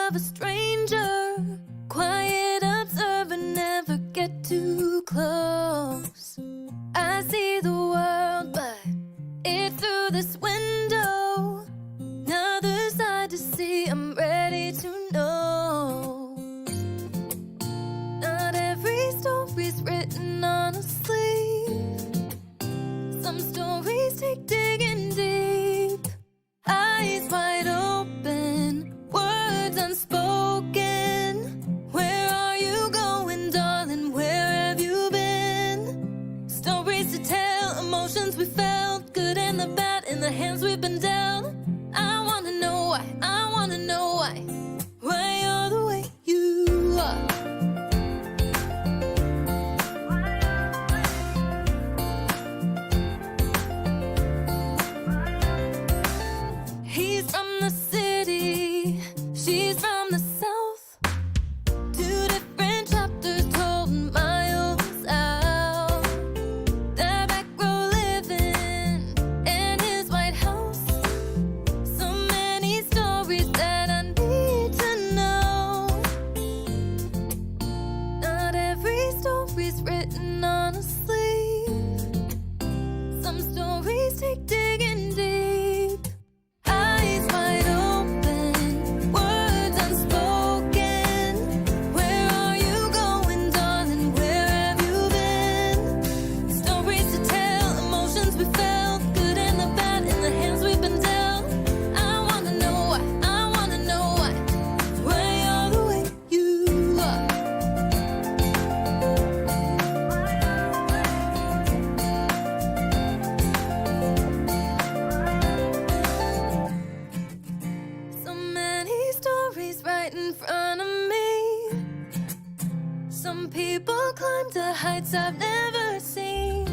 of a stranger, quiet observer, never get too close. I see the world, but it's through this window. Another side to see, I'm ready to know. Not every story's written on a sleeve. Some stories take digging deep. Eyes wide open, words unspoken. Where are you going, darling? Where have you been? Stories to tell, emotions we felt, good and the bad in the hands we've been dealt. I wanna know why, I wanna know why you're the way you are. He's from the city, she's from the south. Two different chapters told miles out. Their back row living in his White House. So many stories that I need to know. Not every story's written on a sleeve. Some stories take digging deep. Eyes wide open, words unspoken. Where are you going, darling? Where have you been? Stories to tell, emotions we felt, good and the bad in the hands we've been dealt. I wanna know why, I wanna know why you're the way you are. So many stories right in front of me. Some people climb to heights I've never seen.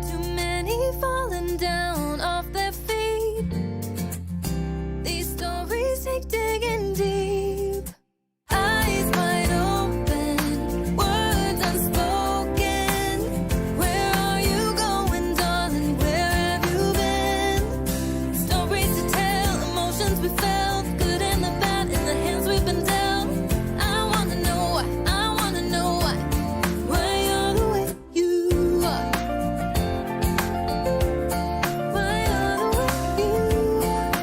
Too many falling down off their feet. These stories take digging deep. Eyes wide open, words unspoken. Where are you going, darling? Where have you been? Stories to tell, emotions we felt, good and the bad in the hands we've been dealt. I wanna know why, I wanna know why you're the way you are. Why you're the way you are.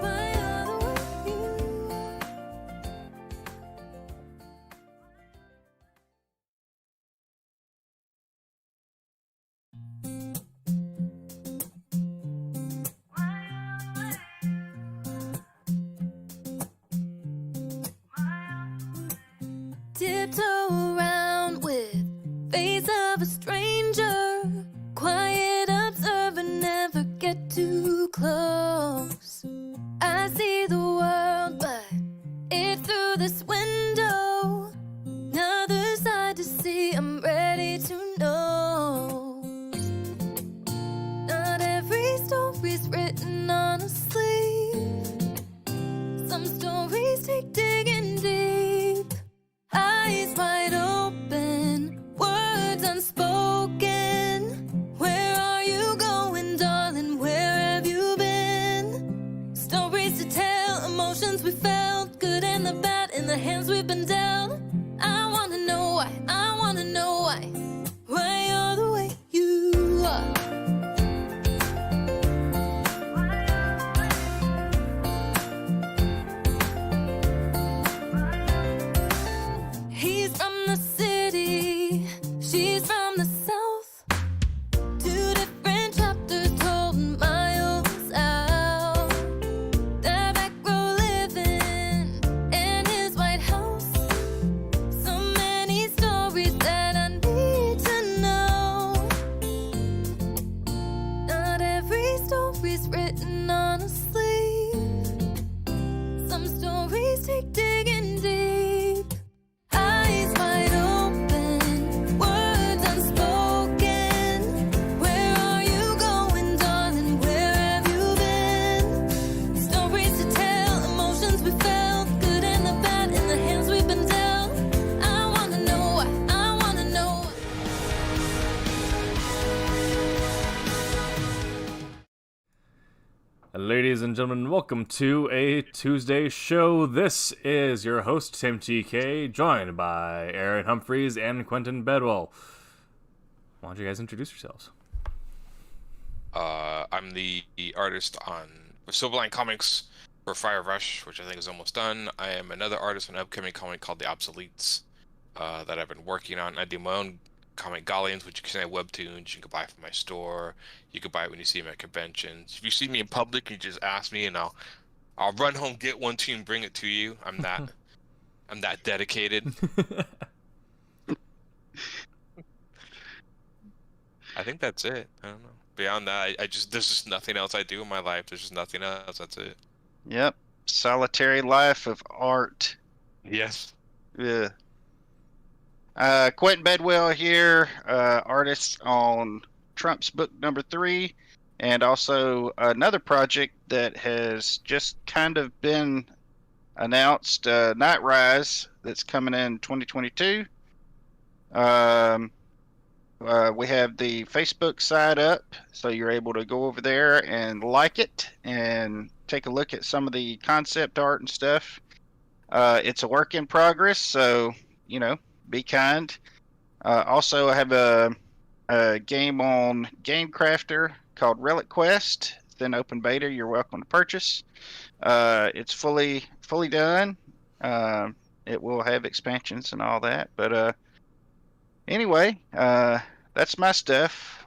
Why you're the way you are. Tiptoe around with face of a stranger, quiet observer, never get too close. I see the world, but it's through this window. Another side to see, I'm ready to know. Not every story's written on a sleeve. Some stories take digging deep. Eyes wide open, words unspoken. Where are you going, darling? Where have you been? Stories to tell, emotions we felt, good and the bad in the hands we've been dealt. I wanna know why, I wanna know why you're the way you are. He's from the city, she's from the south. Two different chapters told miles out. Their back row living in his White House. So many stories that I need to know. Not every story's written on a sleeve. Some stories take digging deep. Eyes wide open, words unspoken. Ladies and gentlemen, welcome to a Tuesday show. This is your host, Tim TK, joined by Aaron Humphreys and Quentin Bedwell. Why don't you guys introduce yourselves? I'm the artist on Silverline Comics for Fire Rush, which I think is almost done. I am another artist on an upcoming comic called The Obsoletes that I've been working on. I do my own comic Galleons, which you can see on Webtoons. You can buy from my store. You can buy it when you see me at conventions. If you see me in public, you just ask me, and I'll run home, get one to you, and bring it to you. I'm that dedicated. I think that's it. I don't know. Beyond that, there's just nothing else I do in my life. There's just nothing else. That's it. Yep. Solitary life of art. Yes. Yeah. Quentin Bedwell here, artist on Trump's book number 3, and also another project that has just kind of been announced, Night Rise, that's coming in 2022. We have the Facebook side up, so you're able to go over there and like it and take a look at some of the concept art and stuff. It's a work in progress, so, be kind. Also, I have a game on Game Crafter called Relic Quest. It's in open beta. You're welcome to purchase. It's fully done. It will have expansions and all that, but anyway, that's my stuff.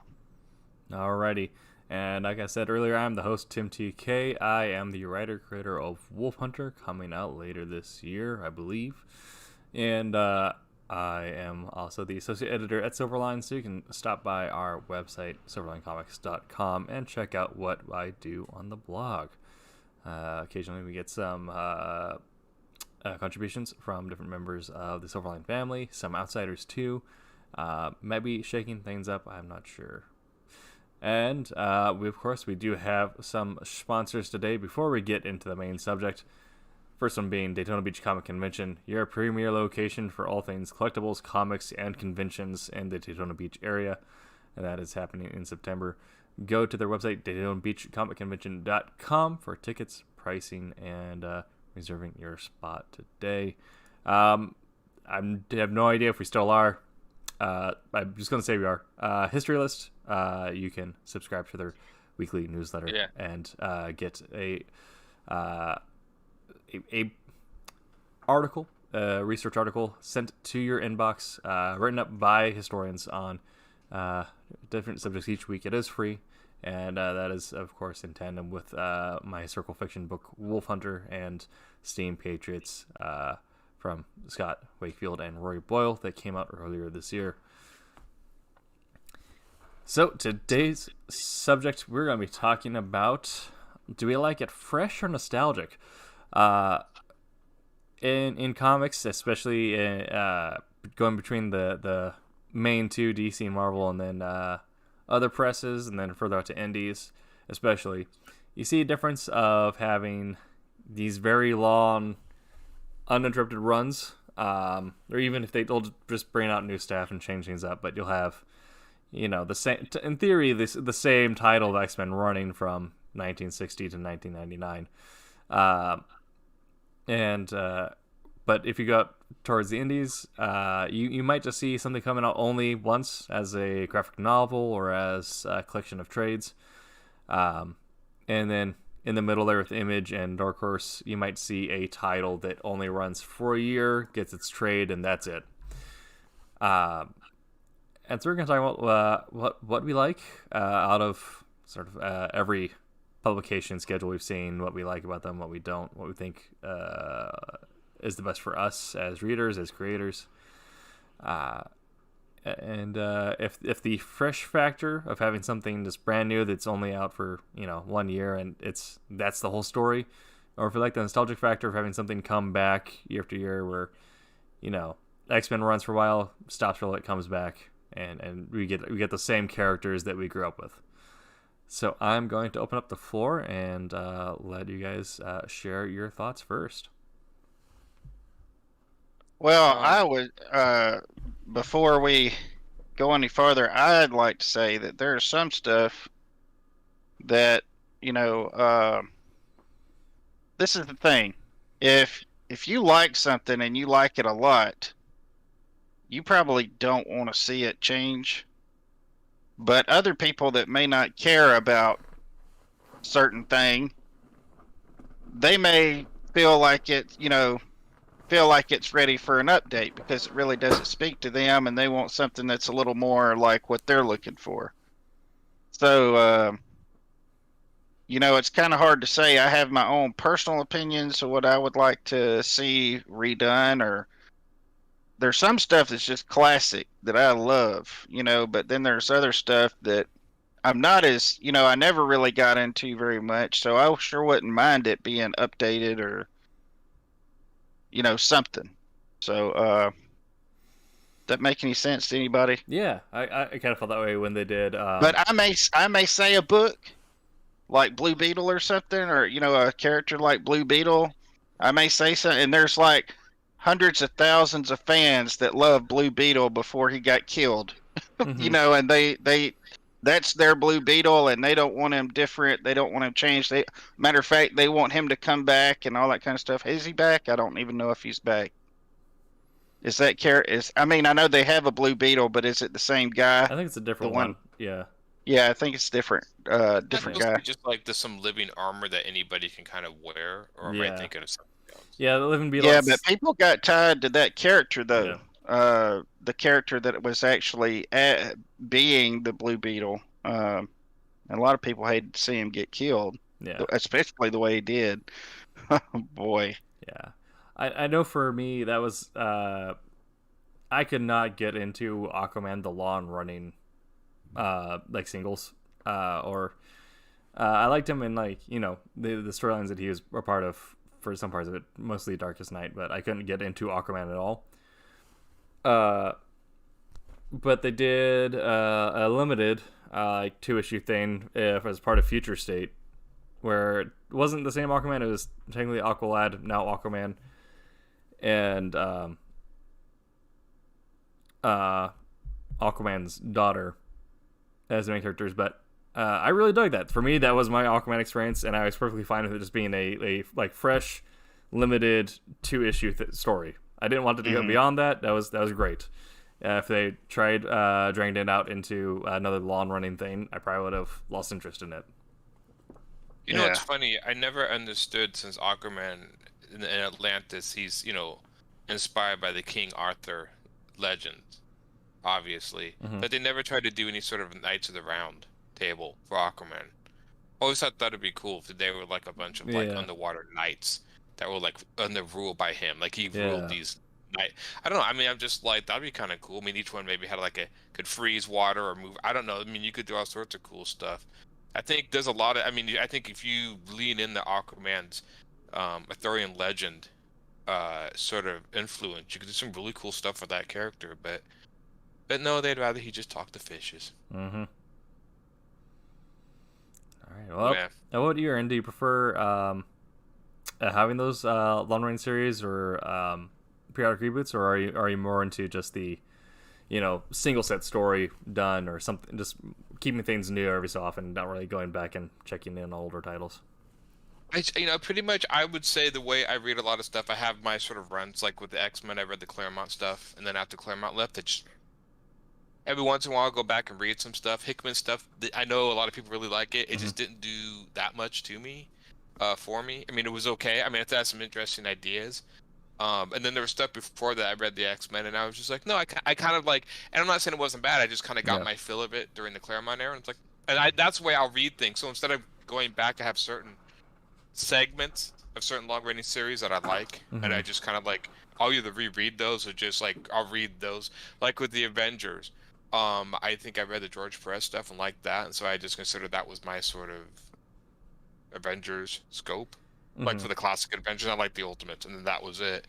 Alrighty. And like I said earlier, I'm the host, Tim TK. I am the writer-creator of Wolf Hunter, coming out later this year, I believe. And I am also the associate editor at Silverline, so you can stop by our website, silverlinecomics.com, and check out what I do on the blog. Occasionally we get some contributions from different members of the Silverline family, some outsiders too. Maybe shaking things up, I'm not sure. And we do have some sponsors today before we get into the main subject. First one being Daytona Beach Comic Convention, your premier location for all things collectibles, comics, and conventions in the Daytona Beach area. And that is happening in September. Go to their website, DaytonaBeachComicConvention.com, for tickets, pricing, and reserving your spot today. I have no idea if we still are. I'm just going to say we are. History List, you can subscribe to their weekly newsletter and get a article, research article sent to your inbox, written up by historians on different subjects each week. It is free, and that is, of course, in tandem with my historical fiction book, Wolf Hunter, and Steam Patriots, from Scott Wakefield and Rory Boyle, that came out earlier this year. So today's subject, we're going to be talking about, do we like it fresh or nostalgic? In comics, especially going between the main two, DC and Marvel, and then other presses, and then further out to indies, especially, you see a difference of having these very long, uninterrupted runs, or even if they'll just bring out new staff and change things up, but you'll have, the same, in theory, the same title of X-Men running from 1960 to 1999. But if you go towards the indies, you might just see something coming out only once as a graphic novel or as a collection of trades. And then in the middle there with Image and Dark Horse, you might see a title that only runs for a year, gets its trade, and that's it. And so we're going to talk about what we like out of sort of every publication schedule we've seen, what we like about them, what we don't, what we think is the best for us as readers, as creators. And if the fresh factor of having something that's brand new that's only out for 1 year and that's the whole story, or if you like the nostalgic factor of having something come back year after year, where X-Men runs for a while, stops till it comes back, and we get the same characters that we grew up with. So I'm going to open up the floor and let you guys share your thoughts first. Well, I would, before we go any further, I'd like to say that there's some stuff that, This is the thing. If you like something and you like it a lot, you probably don't want to see it change. But other people that may not care about certain thing, they may feel like it's ready for an update because it really doesn't speak to them, and they want something that's a little more like what they're looking for. So, it's kind of hard to say. I have my own personal opinions of what I would like to see redone, or there's some stuff that's just classic that I love, but then there's other stuff that I'm not as, I never really got into very much, so I sure wouldn't mind it being updated or, something. So, that make any sense to anybody? Yeah, I kind of felt that way when they did. But I may say a book like Blue Beetle or something, or a character like Blue Beetle. I may say something, and there's like hundreds of thousands of fans that love Blue Beetle before he got killed. Mhm. And they that's their Blue Beetle, and they don't want him different. They don't want him changed. Matter of fact, they want him to come back and all that kind of stuff. Is he back? I don't even know if he's back. Is that character? I mean, I know they have a Blue Beetle, but is it the same guy? I think it's a different The one- one. Yeah. Yeah, I think it's different. That's Different supposed to guy. be just like there's some living armor that anybody can kind of wear, or am I Yeah. thinking of something else? Yeah, the Living Beetle. Yeah, but people got tied to that character though. Yeah. The character that was actually being the Blue Beetle. And a lot of people hated to see him get killed, Yeah. especially the way he did. Oh, boy. Yeah. I know for me that was I could not get into Aquaman the lawn running like singles or I liked him in like the storylines that he was a part of for some parts of it, mostly Darkest Night, but I couldn't get into Aquaman at all. But they did a limited like 2-issue thing as part of Future State, where it wasn't the same Aquaman. It was technically Aqualad, now Aquaman, and Aquaman's daughter as the main characters. But I really dug that. For me, that was my Aquaman experience, and I was perfectly fine with it just being a like fresh, limited 2-issue story. I didn't want it to go beyond that. That was great. If they tried dragging it out into another lawn running thing, I probably would have lost interest in it. You know, it's Yeah. funny. I never understood since Aquaman in Atlantis, he's inspired by the King Arthur legend, obviously, Mhm. but they never tried to do any sort of Knights of the Round Table for Aquaman. Always thought that'd be cool if they were like a bunch of like Yeah. underwater knights that were like under rule by him, like he Yeah. ruled these. I don't know. I mean, I'm just like that'd be kind of cool. I mean, each one maybe had like could freeze water or move. I don't know. I mean, you could do all sorts of cool stuff. I think there's a lot of. I mean, I think if you lean into Aquaman's Arthurian legend sort of influence, you could do some really cool stuff with that character. But no, they'd rather he just talk to fishes. Mm-hmm. All right. Well, Yeah. now what year and do you prefer having those long running series or periodic reboots, or are you more into just the single set story done or something, just keeping things new every so often, not really going back and checking in on older titles? Pretty much I would say the way I read a lot of stuff, I have my sort of runs, like with the X-Men, I read the Claremont stuff, and then after Claremont left, it's every once in a while I'll go back and read some stuff. Hickman stuff, I know a lot of people really like it. It just didn't do that much to me, for me. I mean, it was okay. I mean, it had some interesting ideas. And then there was stuff before that I read the X-Men, and I was just like, no, I kind of like, and I'm not saying it wasn't bad, I just kind of got Yeah. my fill of it during the Claremont era, and it's like, and that's the way I'll read things. So instead of going back, I have certain segments of certain long-running series that I like, and I just kind of like, I'll either reread those or just like, I'll read those. Like with the Avengers, I think I read the George Perez stuff and liked that, and so I just considered that was my sort of Avengers scope. Like for the classic Avengers, I like the Ultimates, and then that was it.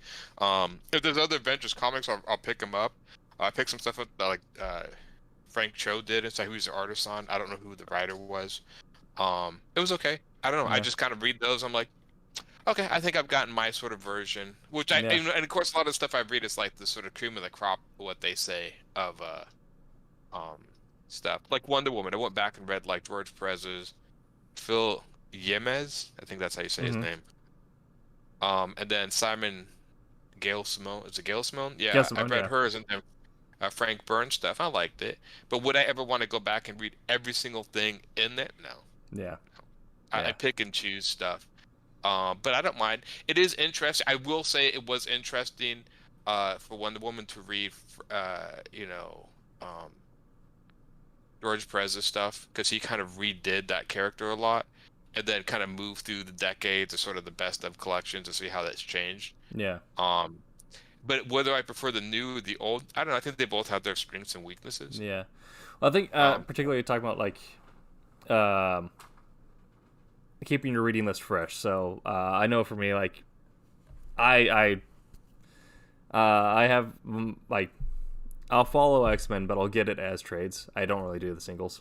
If there's other Avengers comics, I'll pick them up. I picked some stuff up that like Frank Cho did. It's like who's the artist on. I don't know who the writer was. It was okay. I don't know. I Yeah. just kind of read those. I'm like, okay, I think I've gotten my sort of version. Which Yeah. and of course a lot of stuff I read is like the sort of cream of the crop, what they say of stuff. Like Wonder Woman, I went back and read like George Perez's, Phil Yemez. I think that's how you say his Mhm. name. And then Simon Gail Simone. Is it Gail Simone? Gail Yeah, I've Simone, read yeah. hers and then Frank Burns stuff. I liked it. But would I ever want to go back and read every single thing in it? No. Yeah. I Yeah. pick and choose stuff. But I don't mind. It is interesting. I will say it was interesting for Wonder Woman to read, um, George Perez's stuff because he kind of redid that character a lot and then kind of moved through the decades of sort of the best of collections to see how that's changed. Yeah. Um, but whether I prefer the new or the old, I don't know. I think they both have their strengths and weaknesses. Yeah. Well, I think Um, particularly talking about like um, keeping your reading list fresh. So I know for me, like I have like I'll follow X-Men, but I'll get it as trades. I don't really do the singles.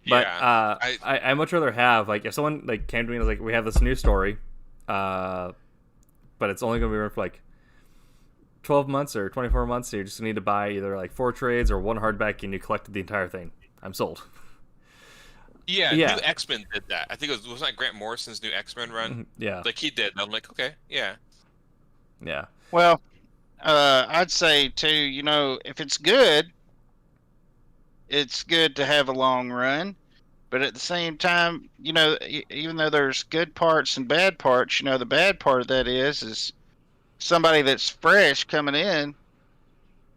But yeah, I much rather have like if someone like came to me and was like, we have this new story, but it's only going to be run for like 12 months or 24 months. So you just need to buy either like 4 trades or 1 hardback, and you collected the entire thing. I'm sold. yeah. Yeah. New X-Men did that. I think wasn't that Grant Morrison's new X-Men run? Yeah. Like he did. I'm like, okay, yeah, Yeah. Well, I'd say too, if it's good to have a long run. But at the same time, even though there's good parts and bad parts, the bad part of that is somebody that's fresh coming in.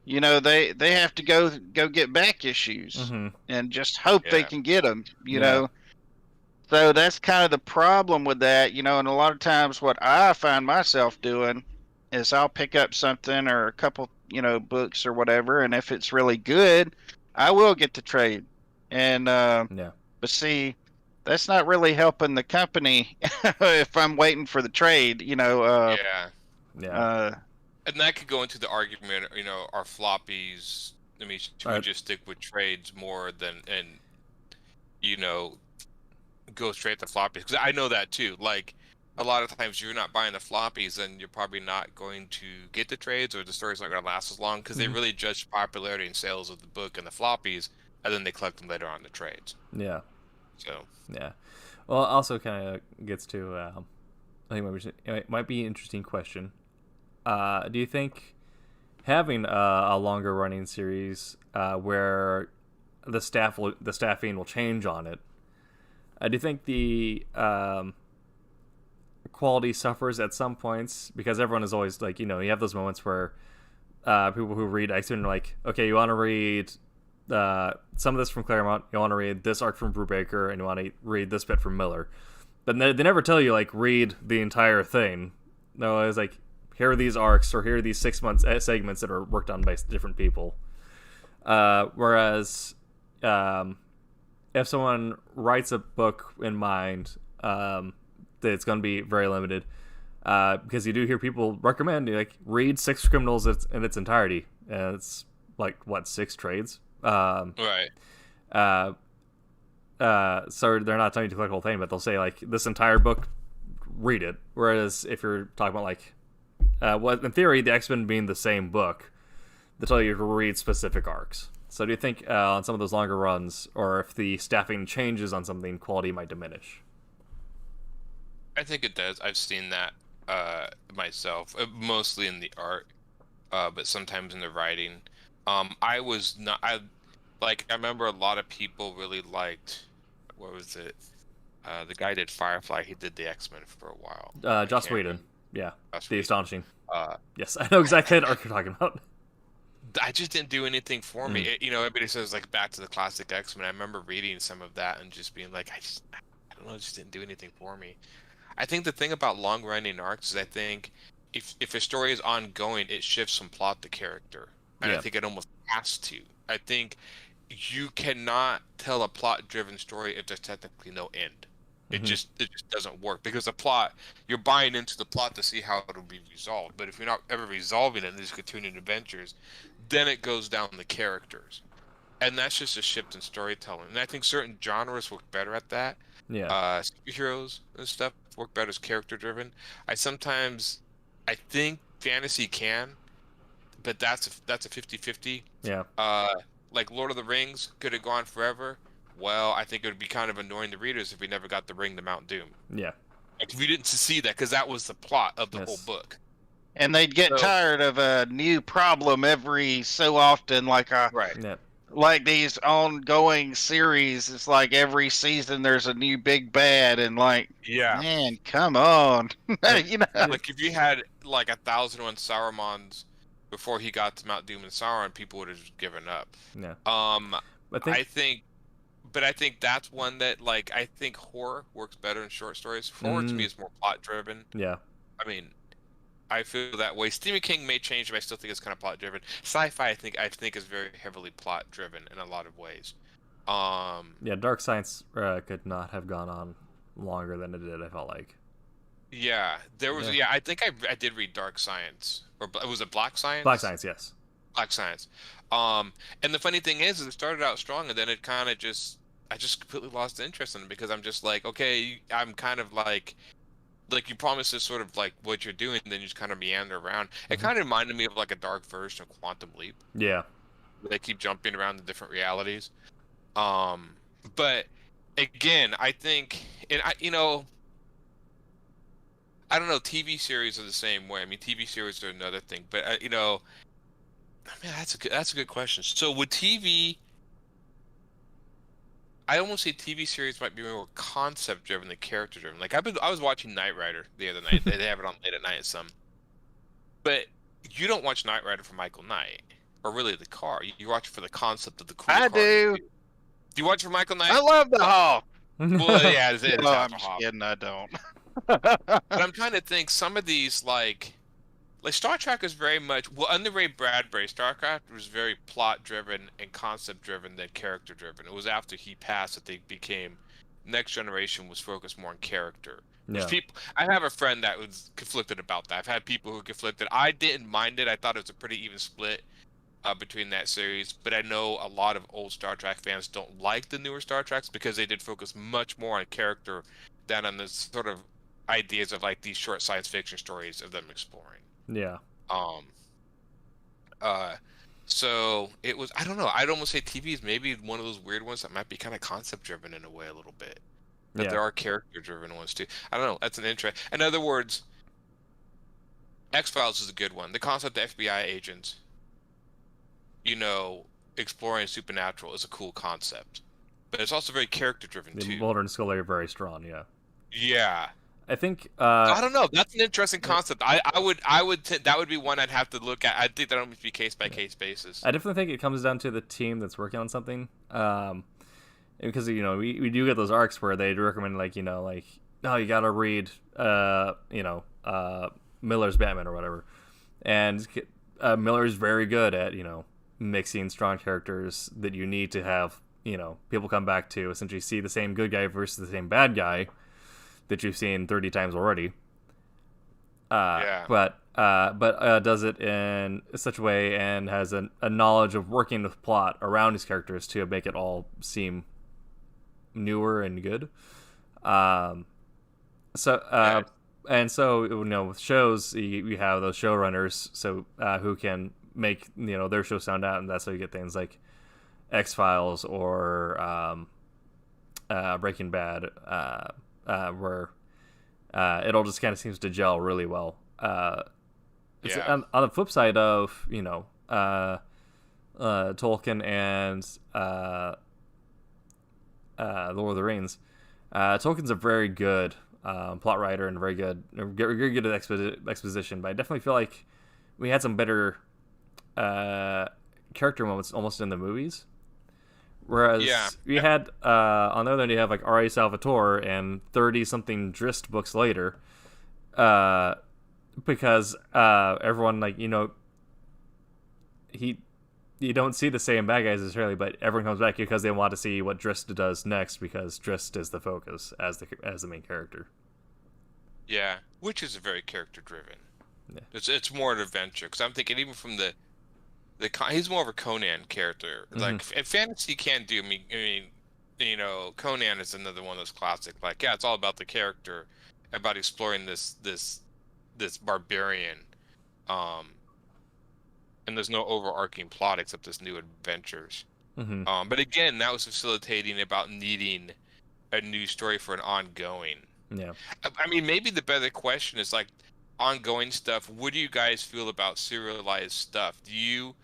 They have to go get back issues Hmm. and just hope they Yeah. can get them. Yeah. So that's kind of the problem with that. And a lot of times, what I find myself doing is I'll pick up something or a couple, books or whatever, and if it's really good, I will get the trade. And Yeah. but see, that's not really helping the company if I'm waiting for the trade. Yeah. Yeah. And that could go into the argument, are floppies, I mean, should we just stick with trades more than, and, go straight to floppies? Because I know that too. Like, a lot of times you're not buying the floppies, then you're probably not going to get the trades, or the story's not going to last as long, because they Mhm. really judge popularity and sales of the book and the floppies, and then they collect them later on the trades. Yeah. So, Yeah. Well, it also kind of gets to, I think it might be an interesting question. Do you think having a longer running series where the staffing will change on it, do you think the quality suffers at some points? Because everyone is always like, you have those moments where people who read X-Men are like, okay, you want to read some of this from Claremont, you want to read this arc from Brubaker, and you want to read this bit from Miller. But they never tell you, like, read the entire thing. No, it's like, here are these arcs, or here are these 6 months segments that are worked on by different people. Whereas, if someone writes a book in mind, that it's going to be very limited, because you do hear people recommend, like, read Six Criminals in its entirety. And it's, like, 6 trades? right. So they're not telling you to collect the whole thing, but they'll say like this entire book, read it. Whereas if you're talking about like, in theory, the X-Men being the same book, they tell you to read specific arcs. So do you think on some of those longer runs, or if the staffing changes on something, quality might diminish? I think it does. I've seen that myself, mostly in the art, but sometimes in the writing. I was not. I remember a lot of people really liked. What was it? The guy did Firefly. He did the X-Men for a while. Joss can't Whedon. remember. Yeah. Joss The Whedon. Astonishing. Uh, Yes, I know exactly what arc you're talking about. I just didn't do anything for me. Everybody says like back to the classic X-Men. I remember reading some of that and just being like, I don't know, it just didn't do anything for me. I think the thing about long-running arcs is I think if a story is ongoing, it shifts from plot to character, and I Yeah. think it almost has to. I think you cannot tell a plot-driven story if there's technically no end. It Mhm. just doesn't work because the plot, you're buying into the plot to see how it'll be resolved. But if you're not ever resolving it in these continuing adventures, then it goes down the characters, and that's just a shift in storytelling. And I think certain genres work better at that. Yeah. Superheroes and stuff work better as character driven. I think fantasy can, but that's a 50-50. Yeah. Like Lord of the Rings could have gone forever. well, I think it would be kind of annoying to readers if we never got to bring the Mount Doom. Yeah. Like, if we didn't see that, because that was the plot of the whole Yes. book. And they'd get So- tired of a new problem every so often, like Right. Yeah. like these ongoing series. It's like every season there's a new big bad, and like, Yeah. man, come on, you know. Like, if you had like 1,001 Saurumans before he got to Mount Doom and Sauron, people would have just given up. Yeah. I think that's one that, like, I think horror works better in short stories. Horror to me is more plot driven. Yeah. I mean, I feel that way. Stephen King may change, but I still think it's kind of plot driven. Sci-fi, I think is very heavily plot driven in a lot of ways. Yeah. Dark Science could not have gone on longer than it did. I felt like. Yeah, there was. Yeah. Yeah, I think I did read Dark Science, or was it Black Science? Black Science, yes. Black Science. And the funny thing is it started out strong, and then it kind of I just completely lost interest in it, because I'm just like, okay, I'm kind of like you promise this sort of like what you're doing, then you just kind of meander around. It kind of reminded me of like a dark version of Quantum Leap. Yeah. They keep jumping around the different realities. But again, I think, and I don't know, TV series are the same way. I mean, TV series are another thing, but man, that's a good question. So would TV? I almost say TV series might be more concept driven than character driven. Like I was watching Knight Rider the other night. They have it on late at night some. But you don't watch Knight Rider for Michael Knight, or really the car. You watch it for the concept of the cool I car. do. Do you watch it for Michael Knight? I love the Hawk. Well, yeah, it's No, I'm Hasselhoff. just kidding. I don't. But I'm trying to think, some of these, like Star Trek is very much, well, under Ray Bradbury, StarCraft was very plot driven and concept driven than character driven. It was after he passed that they became, Next Generation was focused more on character. Yeah. I have a friend that was conflicted about that. I've had people who conflicted. I didn't mind it. I thought it was a pretty even split between that series. But I know a lot of old Star Trek fans don't like the newer Star Treks because they did focus much more on character than on the sort of ideas of like these short science fiction stories of them exploring. Yeah. So it was, I don't know, I'd almost say TV is maybe one of those weird ones that might be kind of concept driven in a way a little bit. But Yeah. there are character driven ones too. I don't know, that's an interest. In other words, X-Files is a good one. The concept of FBI agents, exploring supernatural is a cool concept. But it's also very character driven The too. Mulder and Scully are very strong. Yeah. Yeah. I think. I don't know. That's an interesting concept. That would be one I'd have to look at. I think that would be case by case basis. I definitely think it comes down to the team that's working on something. Because we do get those arcs where they recommend no, you gotta read Miller's Batman or whatever, and Miller's very good at mixing strong characters that you need to have people come back to essentially see the same good guy versus the same bad guy that you've seen 30 times already. Yeah. But does it in such a way and has a knowledge of working the plot around his characters to make it all seem newer and good. And so with shows you have those showrunners who can make their show sound out, and that's how you get things like X-Files or Breaking Bad, where it all just kind of seems to gel really well. It's Yeah. on the flip side of Tolkien and Lord of the Rings. Tolkien's a very good plot writer and very good at exposition, but I definitely feel like we had some better character moments almost in the movies. Whereas we had on the other end, you have like R.A. Salvatore and 30-something Drist books later, because everyone you don't see the same bad guys necessarily, but everyone comes back because they want to see what Drist does next because Drist is the focus as the main character. Yeah, which is very character driven. Yeah. It's more an adventure, because I'm thinking even from the he's more of a Conan character. Like if fantasy can do me. I mean, Conan is another one of those classic. Like, yeah, it's all about the character, about exploring this barbarian, and there's no overarching plot except this new adventures. Hmm. But again, that was facilitating about needing a new story for an ongoing. Yeah. I mean, maybe the better question is like ongoing stuff. What do you guys feel about serialized stuff? Do you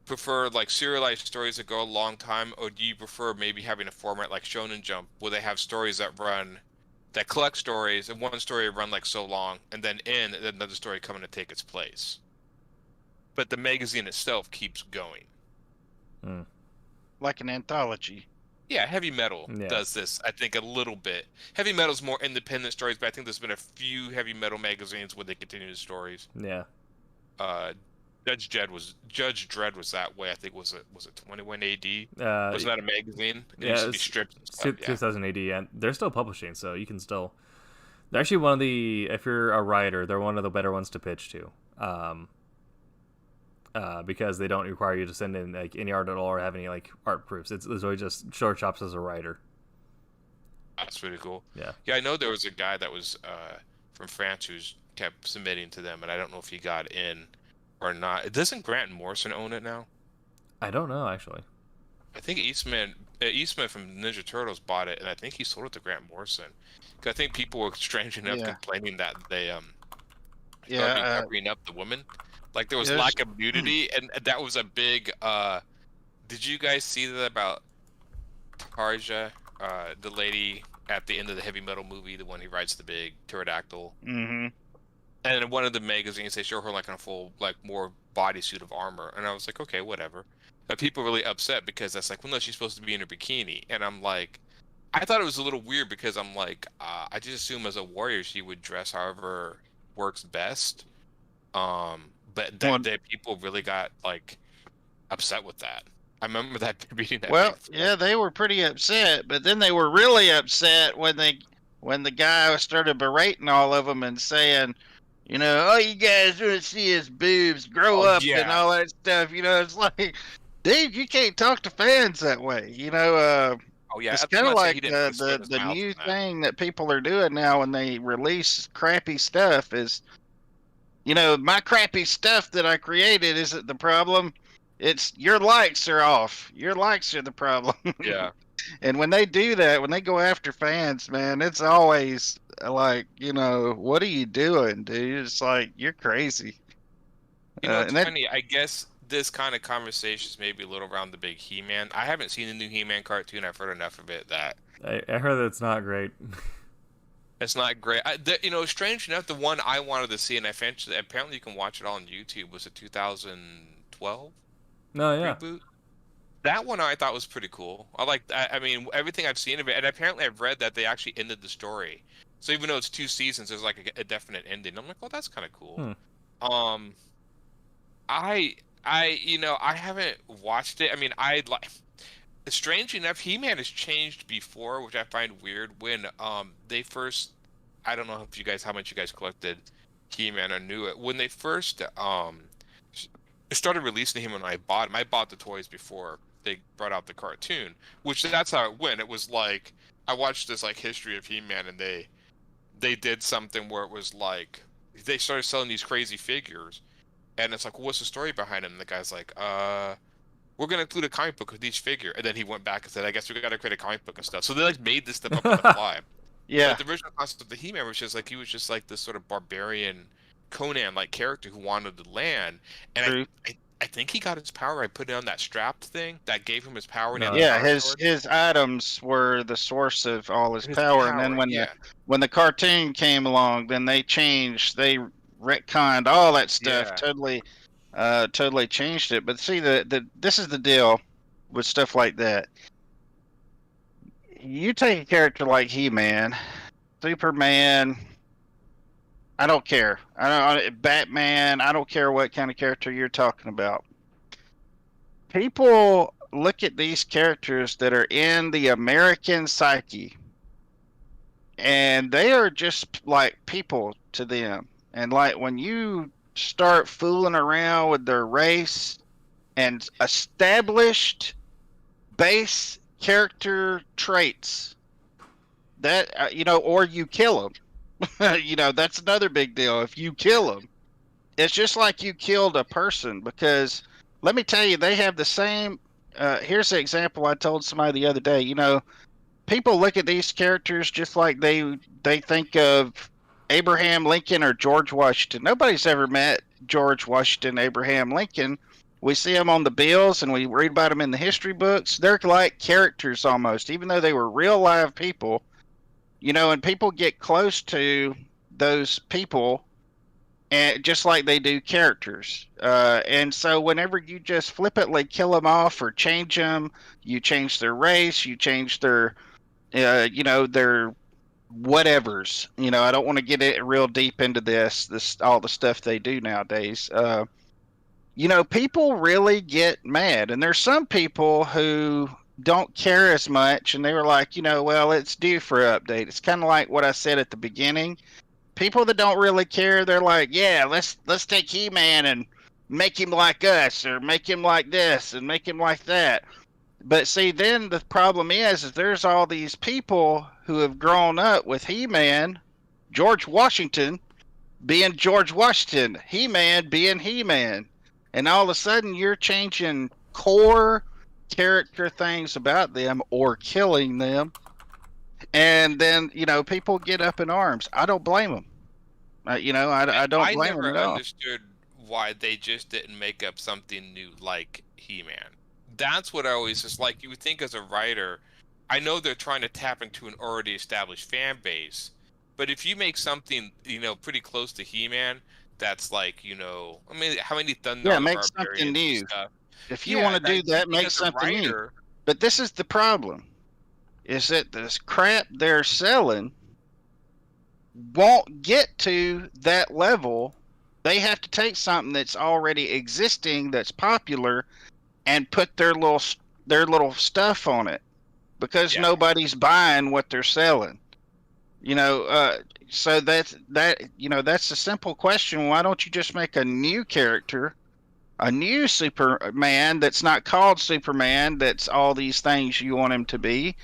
prefer like serialized stories that go a long time, or do you prefer maybe having a format like Shonen Jump where they have stories that collect stories and one story run like so long and then end and then another story coming to take its place? But the magazine itself keeps going. Mm. Like an anthology. Yeah, Heavy Metal Yeah. does this, I think, a little bit. Heavy Metal's more independent stories, but I think there's been a few Heavy Metal magazines where they continue the stories. Yeah. Uh, Judge Dredd was that way. I think was it 21 AD? Uh, Was that a magazine? It yeah, used to be it's strips and stuff. Yeah. 2000 AD, and they're still publishing, so you can still. They're actually one of the. If you're a writer, they're one of the better ones to pitch to. Because they don't require you to send in like any art at all or have any like art proofs. It's always just short chops as a writer. That's really cool. Yeah. Yeah, I know there was a guy that was from France who's kept submitting to them, and I don't know if he got in or not. Doesn't Grant Morrison own it now? I don't know actually. I think Eastman from Ninja Turtles bought it, and I think he sold it to Grant Morrison. 'Cause I think people were strange enough Yeah. complaining that they Yeah, started covering up the woman. Like there was there's- lack of nudity, and that was a big. Did you guys see that about Tarja, the lady at the end of the Heavy Metal movie, the one who rides the big pterodactyl? Mm-hmm. And in one of the magazines, they show her like in a full, like more bodysuit of armor, and I was like, okay, whatever. But people were really upset because that's like, well, no, she's supposed to be in her bikini, and I'm like, I thought it was a little weird because I'm like, I just assume as a warrior she would dress however works best. But Well- that people really got like upset with that. I remember that reading that. Well, before. yeah, they were pretty upset, but then they were really upset when the guy started berating all of them and saying, you know, all you guys want to see is boobs, grow Oh, up, yeah. and all that stuff. You know, it's like, dude, you can't talk to fans that way. You know, Oh yeah, it's I was kind of about to say he like didn't really spread his the mouth new on that. thing that people are doing now when they release crappy stuff is, you know, my crappy stuff that I created isn't the problem. It's your likes are off. Your likes are the problem. Yeah. And when they do that, when they go after fans, man, it's always like, you know, what are you doing, dude? It's like, you're crazy. You know, it's and that- funny. I guess this kind of conversation is maybe a little around the big He-Man. I haven't seen the new He-Man cartoon. I've heard enough of it that I heard that it's not great. it's not great. You know, strange enough, the one I wanted to see, and I apparently you can watch it all on YouTube, was a 2012 No, yeah. reboot. That one I thought was pretty cool. I mean, everything I've seen of it, and apparently I've read that they actually ended the story. So even though it's 2 seasons, there's like a definite ending. I'm like, well, that's kind of cool. You know, I haven't watched it. I mean, I like. Strange enough, He-Man has changed before, which I find weird. When they first, I don't know if how much you guys collected He-Man or knew it. When they first started releasing him, and I bought the toys before they brought out the cartoon, which that's how it went. It was like I watched this like history of He-Man, and they did something where it was like they started selling these crazy figures, and it's like, well, what's the story behind him? And the guy's like, we're gonna include a comic book with each figure, and then he went back and said, I guess we gotta create a comic book and stuff. So they like made this stuff up on the fly. yeah. But the original concept of the He-Man was just like he was just like this sort of barbarian Conan-like character who wanted the land, and True. I think he got his power by putting on that strapped thing that gave him his power. And he No. had the Yeah, power his sword. his items were the source of all his His power, and then power, when yeah. the cartoon came along, then they retconned all that stuff, Yeah. totally changed it. But see, this is the deal with stuff like that. You take a character like He-Man, Superman. I don't care. Batman. I don't care what kind of character you're talking about. People look at these characters that are in the American psyche, and they are just like people to them. And like when you start fooling around with their race and established base character traits, that you know, or you kill them. You know, that's another big deal. If you kill them, it's just like you killed a person, because let me tell you, they have the same here's the example I told somebody the other day. You know, people look at these characters just like they think of Abraham Lincoln or George Washington. Nobody's ever met George Washington, Abraham Lincoln. We see them on the bills and we read about them in the history books. They're like characters almost, even though they were real live people. You know, and people get close to those people, and just like they do characters. And so whenever you just flippantly kill them off or change them, you change their race, you change their, you know, their whatevers. You know, I don't want to get it real deep into this all the stuff they do nowadays. You know, people really get mad, and there's some people who don't care as much, and they were like, you know, well, it's due for an update. It's kind of like what I said at the beginning. People that don't really care, they're like, yeah, let's take He-Man and make him like us, or make him like this, and make him like that. But see, then the problem is there's all these people who have grown up with He-Man, George Washington being George Washington, He-Man being He-Man. And all of a sudden you're changing core character things about them or killing them. And then, you know, people get up in arms. I don't blame them. You know, I don't blame them at all. I never understood why they just didn't make up something new like He-Man. That's what I always just like. You would think as a writer, I know they're trying to tap into an already established fan base, but if you make something, you know, pretty close to He-Man, that's like, you know, I mean, how many Thunder? Yeah, make something new. If you want to do that, make something new. But this is the problem: is that this crap they're selling won't get to that level. They have to take something that's already existing, that's popular, and put their little stuff on it, because nobody's buying what they're selling. You know, so that's a simple question. Why don't you just make a new character, a new Superman that's not called Superman, that's all these things you want him to be,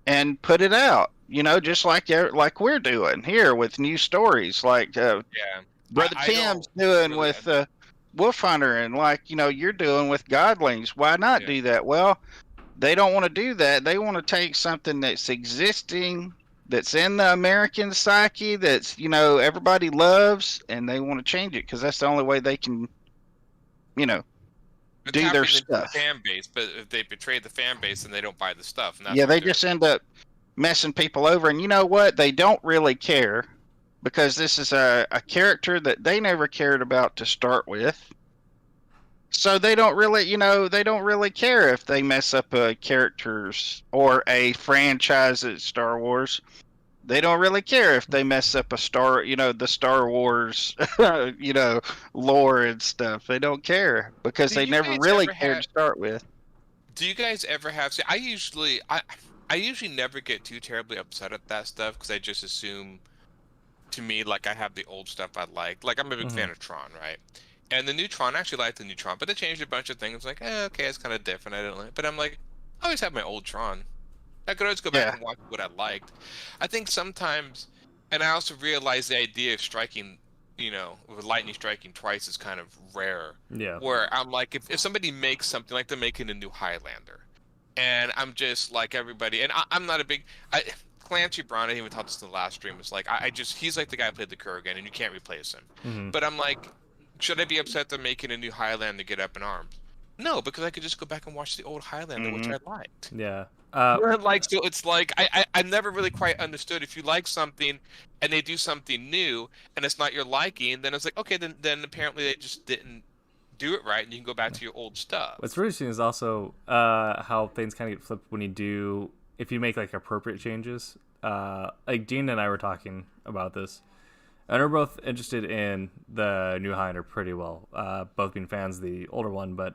and put it out? You know, just like we're doing here with new stories, like Brother Tim's doing really with Wolf Hunter, and like, you know, you're doing with Godlings. Why not do that? Well, they don't want to do that. They want to take something that's existing, that's in the American psyche, that's, you know, everybody loves, and they want to change it because that's the only way they can, you know, do their stuff. The fan base, but if they betray the fan base, then they don't buy the stuff. And that's they just end up messing people over. And you know what? They don't really care, because this is a character that they never cared about to start with. So they don't really, you know, they don't really care if they mess up a character's or a franchise at Star Wars. They don't really care if they mess up the Star Wars, you know, lore and stuff. They don't care, because they never really cared to start with. Do you guys ever have? See, I usually never get too terribly upset at that stuff, because I just assume, to me, like, I have the old stuff I like. Like, I'm a big fan of Tron, right? And the new Tron, I actually like the new Tron, but they changed a bunch of things. Like, okay, it's kind of different. I don't like, but I'm like, I always have my old Tron. I could always go back and watch what I liked. I think sometimes, and I also realize the idea of striking, you know, with lightning striking twice is kind of rare. Yeah. Where I'm like, if somebody makes something, like they're making a new Highlander, and I'm just like everybody, and I'm not a big, Clancy Brown, I even talked this in the last stream, was like, he's like the guy who played the Kurgan, and you can't replace him. Mm-hmm. But I'm like, should I be upset they're making a new Highlander get up in arms? No, because I could just go back and watch the old Highlander, which I liked. Yeah. Like, so it's like I never really quite understood, if you like something and they do something new and it's not your liking, then it's like, okay, then apparently they just didn't do it right, and you can go back to your old stuff. What's really interesting is also how things kind of get flipped when if you make like appropriate changes. Like Dean and I were talking about this, and we're both interested in the new Highlander pretty well, both being fans of the older one, but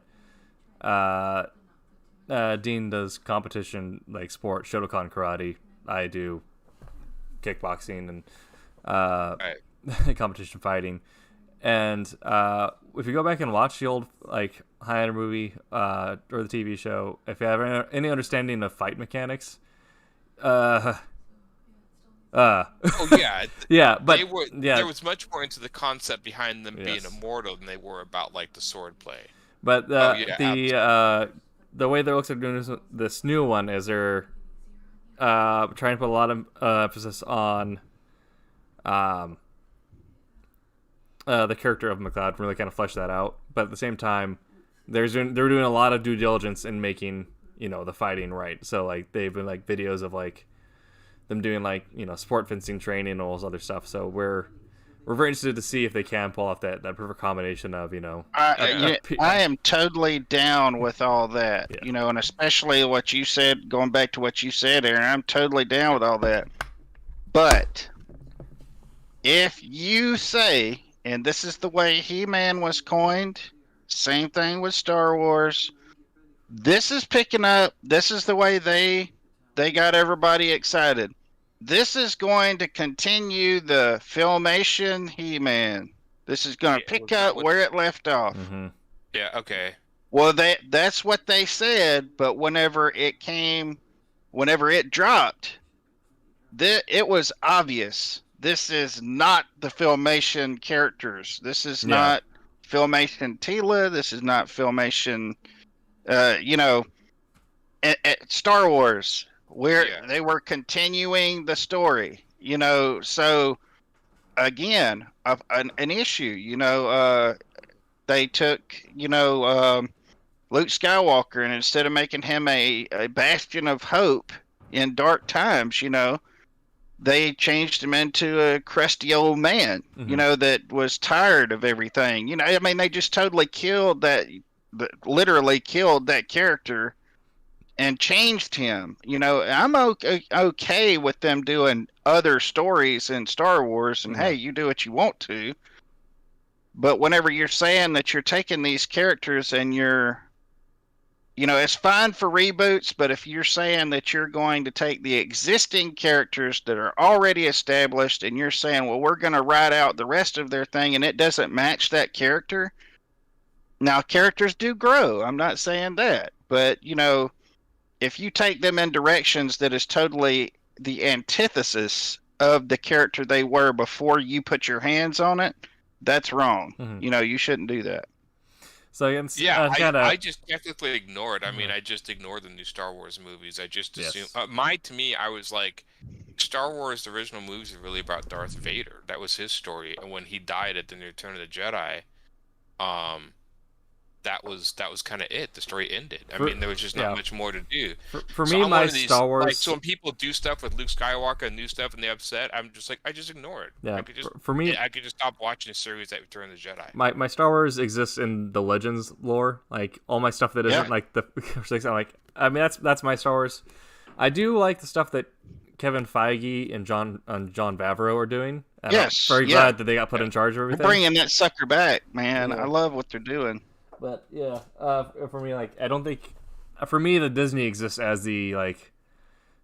Dean does competition, like sport, Shotokan karate. I do kickboxing and competition fighting. And if you go back and watch the old like Highlander movie or the TV show, if you have any understanding of fight mechanics, oh yeah, yeah, but there was much more into the concept behind them being immortal than they were about like the sword play. But the way they're looks at doing this new one is they're trying to put a lot of emphasis on the character of McLeod, really kind of flesh that out. But at the same time, they're doing a lot of due diligence in making, you know, the fighting right. So like they've been like videos of like them doing like, you know, sport fencing training and all this other stuff. So we're very interested to see if they can pull off that perfect combination of, you know. I am totally down with all that, Yeah. you know, and especially what you said, going back to what you said, Aaron, I'm totally down with all that. But if you say, and this is the way He-Man was coined, same thing with Star Wars, this is picking up, this is the way they got everybody excited. This is going to continue the Filmation He-Man. This is going to pick up where it left off. Mm-hmm. Yeah. Okay. Well, that's what they said, but whenever it dropped, it was obvious. This is not the Filmation characters. This is not Filmation Tila. This is not Filmation, you know, at Star Wars, where they were continuing the story, you know. So again, an issue, you know, they took, you know, Luke Skywalker, and instead of making him a bastion of hope in dark times, you know, they changed him into a crusty old man, you know, that was tired of everything. You know, I mean, they just totally killed literally killed that character and changed him. You know, I'm okay with them doing other stories in Star Wars, and hey, you do what you want to. But whenever you're saying that you're taking these characters and you're, you know, it's fine for reboots, but if you're saying that you're going to take the existing characters that are already established and you're saying, well, we're going to write out the rest of their thing and it doesn't match that character. Now, characters do grow. I'm not saying that. But, you know, if you take them in directions that is totally the antithesis of the character they were before you put your hands on it, that's wrong. You know, you shouldn't do that. So I just technically ignored. I mean, I just ignored the new Star Wars movies. I just assumed. To me, I was like, Star Wars, the original movies are really about Darth Vader. That was his story, and when he died at the Return of the Jedi, that was kind of it. The story ended. I mean, there was just not much more to do. For me, my Star Wars. Like, so when people do stuff with Luke Skywalker and new stuff and they upset, I'm just like, I just ignore it. Yeah. I could just, for me, I could just stop watching a series that Return of the Jedi. My Star Wars exists in the Legends lore. Like all my stuff that isn't like the six. I'm like, I mean, that's my Star Wars. I do like the stuff that Kevin Feige and John Favreau are doing. And I'm very glad that they got put in charge of everything. They're bringing that sucker back, man. I love what they're doing. But yeah, for me, like, I don't think, for me, the Disney exists as the like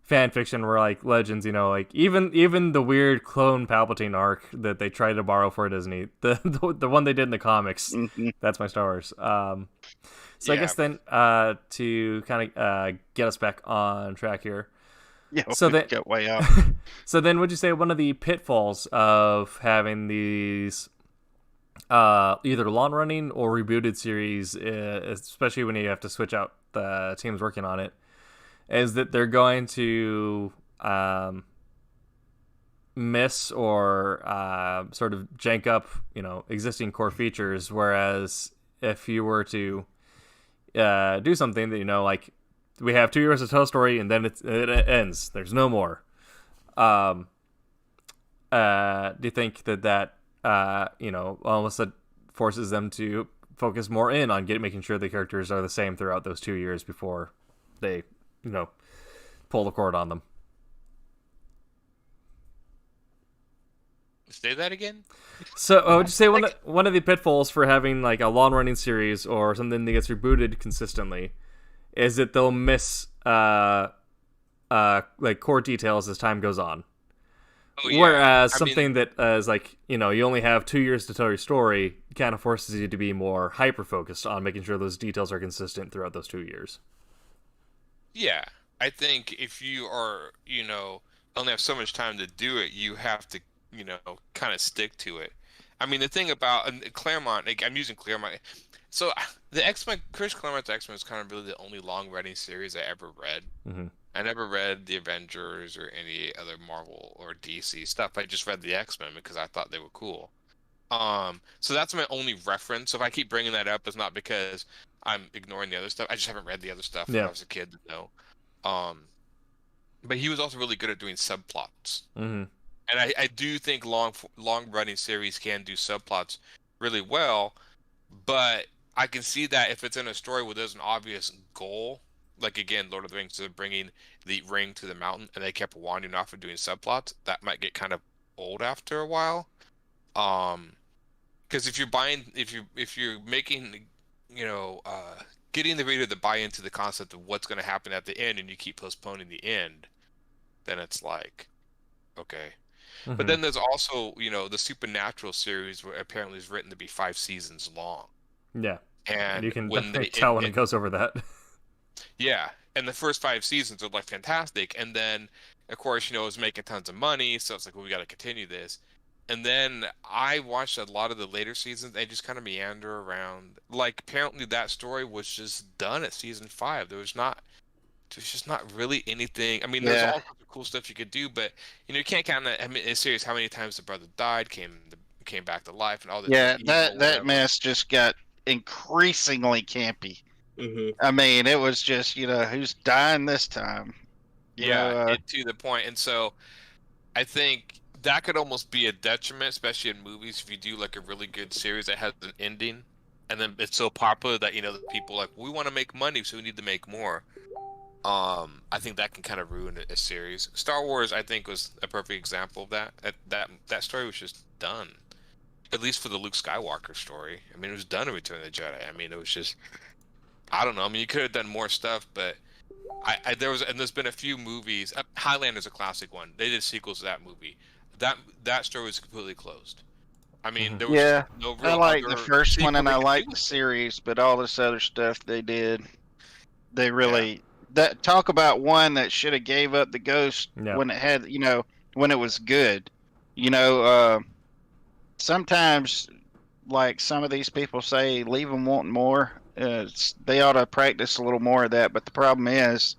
fan fiction where like Legends, you know, like even the weird clone Palpatine arc that they tried to borrow for Disney, the one they did in the comics, that's my Star Wars. So I guess then to kind of get us back on track here. Yeah, so that got way out. So then, would you say one of the pitfalls of having these either long-running or rebooted series, especially when you have to switch out the teams working on it, is that they're going to miss or sort of jank up, you know, existing core features. Whereas if you were to do something that, you know, like we have 2 years to tell a story and then it ends, there's no more. Do you think that you know, almost forces them to focus more in on making sure the characters are the same throughout those 2 years before they, you know, pull the cord on them? Say that again? So I would just say one of the pitfalls for having like a long running series or something that gets rebooted consistently is that they'll miss like core details as time goes on. Oh, yeah. Whereas something that is like, you know, you only have 2 years to tell your story kind of forces you to be more hyper focused on making sure those details are consistent throughout those 2 years. Yeah, I think if you are, you know, only have so much time to do it, you have to, you know, kind of stick to it. I mean, the thing about Claremont, like, I'm using Claremont. So the X-Men, Chris Claremont's X-Men is kind of really the only long-running series I ever read. Mm-hmm. I never read the Avengers or any other Marvel or DC stuff. I just read the X-Men because I thought they were cool. So that's my only reference. So if I keep bringing that up, it's not because I'm ignoring the other stuff. I just haven't read the other stuff when I was a kid to know. But he was also really good at doing subplots. Mm-hmm. And I do think long running series can do subplots really well, but I can see that if it's in a story where there's an obvious goal, like again, Lord of the Rings, they're bringing the ring to the mountain, and they kept wandering off and doing subplots, that might get kind of old after a while. Because if you're making, getting the reader to buy into the concept of what's going to happen at the end, and you keep postponing the end, then it's like, okay. Mm-hmm. But then there's also, the Supernatural series, where apparently is written to be 5 seasons long. Yeah. And you can when definitely tell when it goes over that. Yeah. And the first 5 seasons are like fantastic. And then, of course, it was making tons of money. So it's like, well, we got to continue this. And then I watched a lot of the later seasons. They just kind of meander around. Like, apparently that story was just done at season 5. There's just not really anything. I mean, there's all kinds of cool stuff you could do, but you can't count that. I mean, it's serious. How many times the brother died, came back to life, and all this. Yeah, that mess just got increasingly campy. Mm-hmm. I mean, it was just who's dying this time. To the point, and so I think that could almost be a detriment, especially in movies, if you do like a really good series that has an ending, and then it's so popular that the people like, we want to make money, so we need to make more. I think that can kind of ruin a series. Star Wars, I think, was a perfect example of that. That story was just done, at least for the Luke Skywalker story. I mean, it was done in Return of the Jedi. I mean, it was just, I don't know. I mean, you could have done more stuff, but there's been a few movies. Highlander's a classic one. They did sequels to that movie. That story was completely closed. I mean, there was no real. I like the first one, and I like the series, but all this other stuff they did, they really. That talk about one that should have gave up the ghost when it had, when it was good. Sometimes, like some of these people say, leave them wanting more. They ought to practice a little more of that. But the problem is,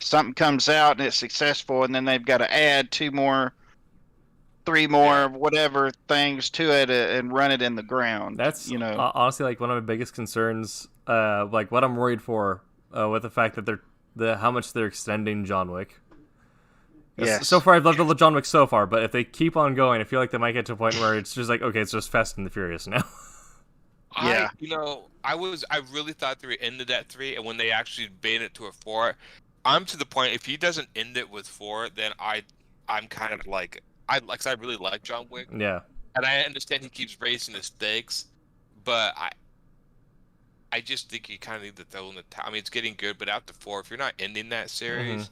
something comes out and it's successful, and then they've got to add 2 more, 3 more, whatever things to it, and run it in the ground. That's honestly like one of my biggest concerns. Like what I'm worried for with the fact that how much they're extending John Wick. Yes. So far, I've loved the John Wick so far, but if they keep on going, I feel like they might get to a point where it's just like, okay, it's just Fast and the Furious now. I really thought they were ended at 3, and when they actually made it to a 4, I'm to the point, if he doesn't end it with 4, then I'm kind of like, I really like John Wick. Yeah. And I understand he keeps raising the stakes, but I just think you kind of need to throw in the towel. I mean, it's getting good, but after 4, if you're not ending that series,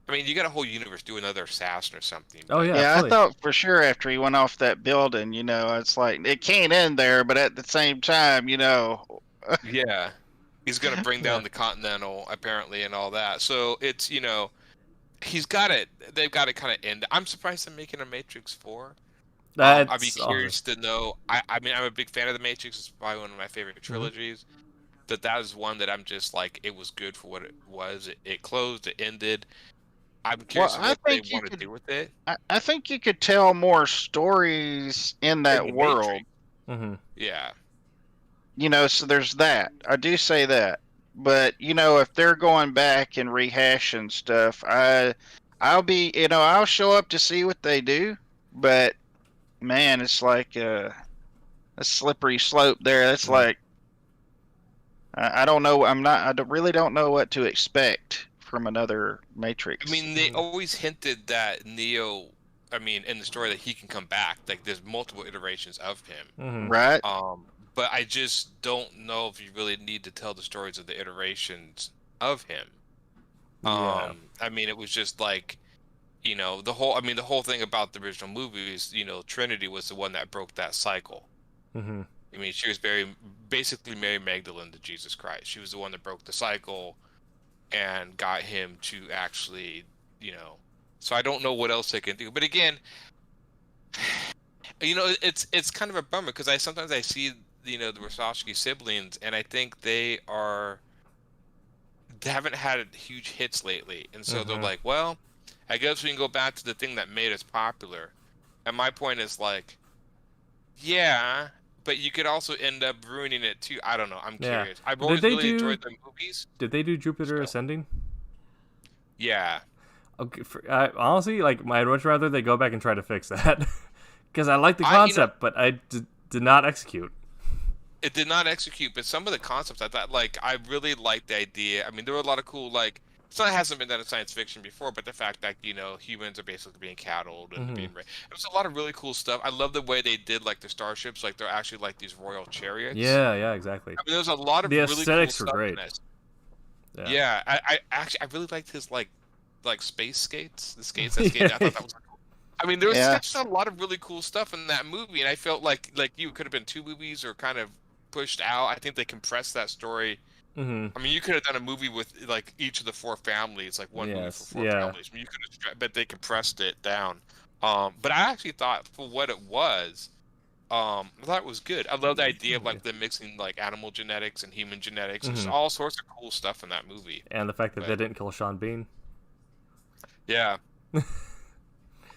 I mean, you got a whole universe. Do another Assassin or something. Oh yeah. Yeah, I thought for sure after he went off that building, it's like it can't end there, but at the same time, Yeah, he's gonna bring down the Continental apparently and all that. So it's he's got it. They've got to kind of end. I'm surprised they're making a Matrix 4. I'd be curious to know. I mean, I'm a big fan of the Matrix. It's probably one of my favorite trilogies. That is one that I'm just like, it was good for what it was. It closed. It ended. I'm curious what they want to do with it. I think you could tell more stories in that world. Mm-hmm. Yeah. So there's that. I do say that. But, if they're going back and rehashing stuff, I'll be, I'll show up to see what they do. But, man, it's like a slippery slope there. It's like, I don't know. I really don't know what to expect from another Matrix. I mean, they always hinted that Neo, in the story that he can come back. Like, there's multiple iterations of him. Mm-hmm. Right. But I just don't know if you really need to tell the stories of the iterations of him. Yeah. It was just like, the whole thing about the original movies, Trinity was the one that broke that cycle. Mm-hmm. She was basically Mary Magdalene to Jesus Christ. She was the one that broke the cycle and got him to actually, so I don't know what else they can do. But again, It's kind of a bummer because I sometimes I see the Wachowski siblings, and I think they haven't had huge hits lately, and so they're Mm-hmm. like, well, I guess we can go back to the thing that made us popular. And my point is like, yeah, but you could also end up ruining it too. I don't know. I'm Yeah. curious. I've Did always they really do? enjoyed the movies. Did they do Jupiter So Ascending? yeah, Okay, honestly, like I'd much rather they go back and try to fix that, because I like the I you know concept, but I did not execute. it did not execute, but some of the concepts I thought like I really liked the idea. I mean, there were a lot of cool like. It hasn't been done in science fiction before, but the fact that humans are basically being cattled and Hmm. being raised. It was a lot of really cool stuff. I love the way they did like the starships, like they're actually like these royal chariots. Yeah, yeah, exactly. I mean, there's a lot of The really cool aesthetics were stuff in great. this. Yeah. Yeah, I actually I really liked his like space skates, the skates that skate. I thought that was cool. I mean, there was Yeah. just a lot of really cool stuff in that movie, and I felt like you could have been two movies or kind of pushed out. I think they compressed that story. Hmm. I mean, you could have done a movie with like each of the four families, like one movie for Yes. four Yeah. families. I mean, you could have, but they compressed it down. But I actually thought for what it was, I thought it was good. I love the idea of like them mixing like animal genetics and human genetics, and just Hmm. all sorts of cool stuff in that movie. And the fact that they But didn't kill Sean Bean. yeah,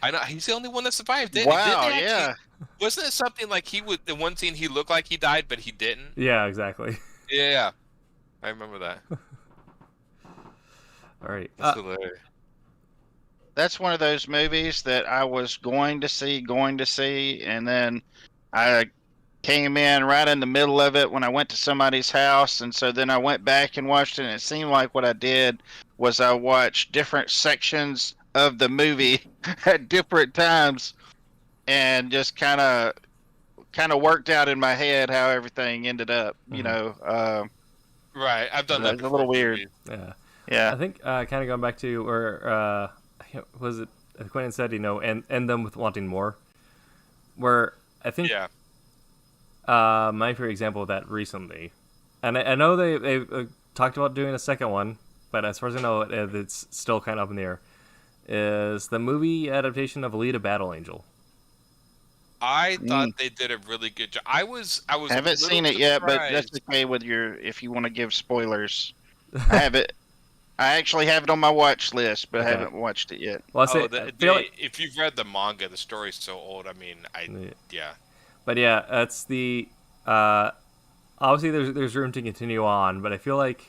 I know he's the only one that survived. Didn't he? Didn't Wow. they actually? Yeah. Wasn't it something like he would? The one scene he looked like he died, but he didn't. Yeah, exactly. Yeah, I remember that. All right. That's hilarious. That's one of those movies that I was going to see, and then I came in right in the middle of it when I went to somebody's house, and so then I went back and watched it, and it seemed like what I did was I watched different sections of the movie at different times, and just kind of worked out in my head how everything ended up. Mhm. Right, I've done that It's a before. little weird. Movies. Yeah. Yeah. I think kind of going back to where was it? Quentin said, end them with wanting more. Where I think Yeah, my favorite example of that recently, and I know they talked about doing a second one, but as far as I know, it's still kind of up in the air. Is the movie adaptation of Alita: Battle Angel? I thought they did a really good job. I was a Haven't little seen it yet, but that's surprised. okay with if you want to give spoilers. I have it. I actually have it on my watch list, but I Okay. haven't watched it yet. Well, I say Oh, I feel like, if you've read the manga, the story's so old. I mean, yeah, but yeah, that's the obviously there's room to continue on, but I feel like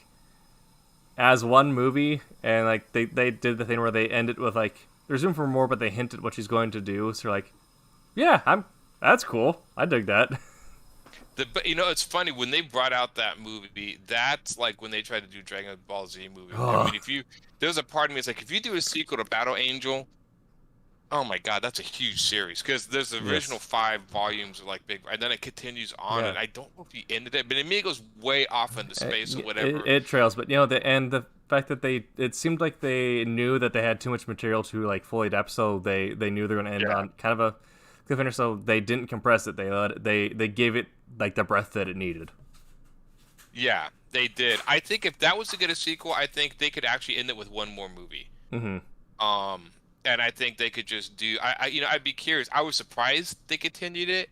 as one movie, and like they did the thing where they ended with like there's room for more, but they hinted what she's going to do, so you're like, yeah, that's cool, I dig that. but it's funny when they brought out that movie. That's like when they tried to do Dragon Ball Z movie. I mean, there's a part of me that's like, if you do a sequel to Battle Angel, oh my God, that's a huge series because there's the original Yes. 5 volumes of like big, and then it continues on, Yeah. and I don't know if he ended it, but to me it goes way off into space or whatever. It trails, but the fact that it seemed like they knew that they had too much material to like fully adapt, so they knew they were going to end Yeah. on kind of a cliffhanger, so they didn't compress it. They gave it like the breath that it needed. Yeah, they did. I think if that was to get a sequel, I think they could actually end it with one more movie. Hmm. And I think they could just do. I'd be curious. I was surprised they continued it,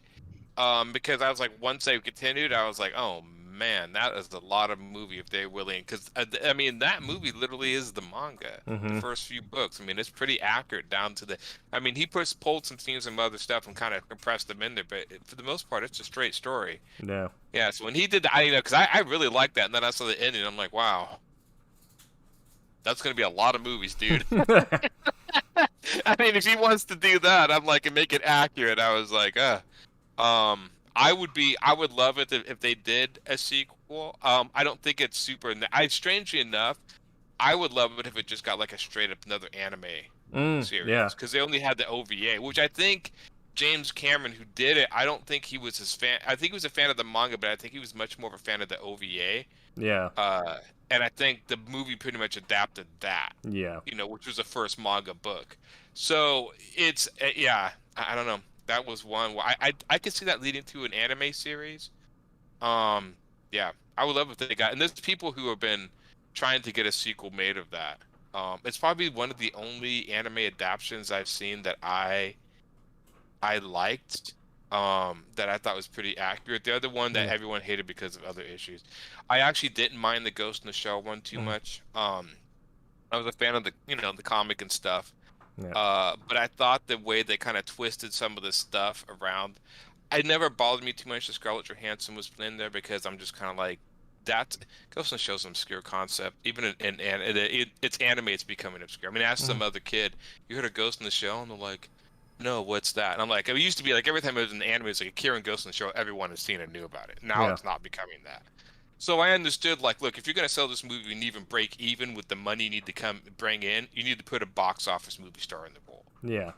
because I was like, once they continued, I was like, oh man, that is a lot of movie if they're willing. Because I mean, that movie literally is the manga, the first few books. I mean, it's pretty accurate down to the. I mean, he pulled some scenes and other stuff and kind of compressed them in there, but for the most part, it's a straight story. Yeah. Yeah. So when he did that, because I really liked that, and then I saw the ending, I'm like, wow, that's gonna be a lot of movies, dude. I mean, if he wants to do that, I'm like, and make it accurate. I was like, I would love it if they did a sequel. I don't think it's super. Strangely enough, I would love it if it just got like a straight up another anime series, Yeah. because they only had the OVA, which I think James Cameron, who did it, I don't think he was his fan. I think he was a fan of the manga, but I think he was much more of a fan of the OVA. Yeah. And I think the movie pretty much adapted that, Yeah. which was the first manga book. So it's yeah, I don't know. That was one where I could see that leading to an anime series. Yeah, I would love if they got. And there's people who have been trying to get a sequel made of that. It's probably one of the only anime adaptations I've seen that I liked. that I thought was pretty accurate. The other one that Yeah. everyone hated because of other issues. I actually didn't mind the Ghost in the Shell one too Mhm. much. I was a fan of the comic and stuff. Yeah. But I thought the way they kind of twisted some of the stuff around, it never bothered me too much that Scarlett Johansson was in there because I'm just kind of like, that Ghost in the Shell's an obscure concept. Even it's anime, it's becoming obscure. I mean, ask some Mhm. other kid, you heard of Ghost in the Shell? And they're like, no, what's that? And I'm like, it used to be like every time it was an anime, it's like a Kieran Ghost in the Shell, everyone has seen and knew about it. Now Yeah. it's not becoming that. So I understood, like, look, if you're gonna sell this movie and even break even with the money you need to bring in, you need to put a box office movie star in the role. Yeah.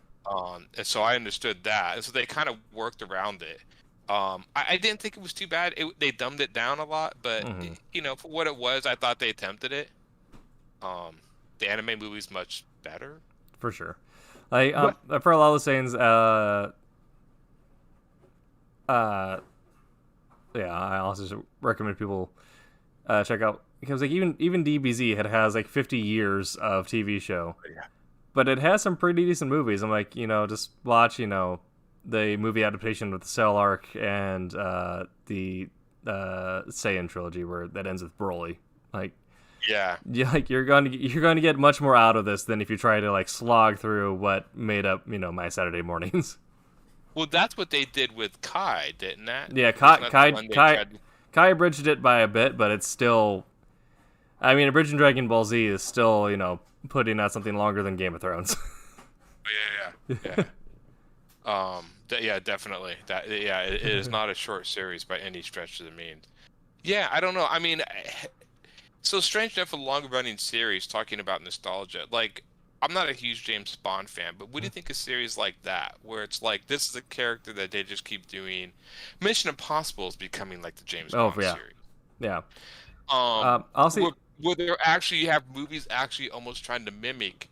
And so I understood that, and so they kind of worked around it. I didn't think it was too bad. They dumbed it down a lot, but Mhm. for what it was, I thought they attempted it. The anime movie's much better. For sure. Like for a lot of the sayings, yeah, I also just recommend people check out because like even DBZ has like 50 years of TV show, Yeah. but it has some pretty decent movies. I'm like, just watch the movie adaptation with the Cell arc and the Saiyan trilogy where that ends with Broly. Like, Yeah. yeah, like you're going to get much more out of this than if you try to like slog through what made up my Saturday mornings. Well, that's what they did with Kai, didn't that? Yeah, Wasn't that the one they Kai tried- Kai abridged it by a bit, but it's still. I mean, Abridging Dragon Ball Z is still putting out something longer than Game of Thrones. Yeah. Yeah, definitely. It is not a short series by any stretch of the means. Yeah, I don't know. I mean, so strange enough, a long-running series talking about nostalgia. Like, I'm not a huge James Bond fan, but what do you think of series like that, where it's like this is a character that they just keep doing? Mission Impossible is becoming like the James Oh, Bond yeah. series. Yeah. Um, Honestly, where they actually have movies actually almost trying to mimic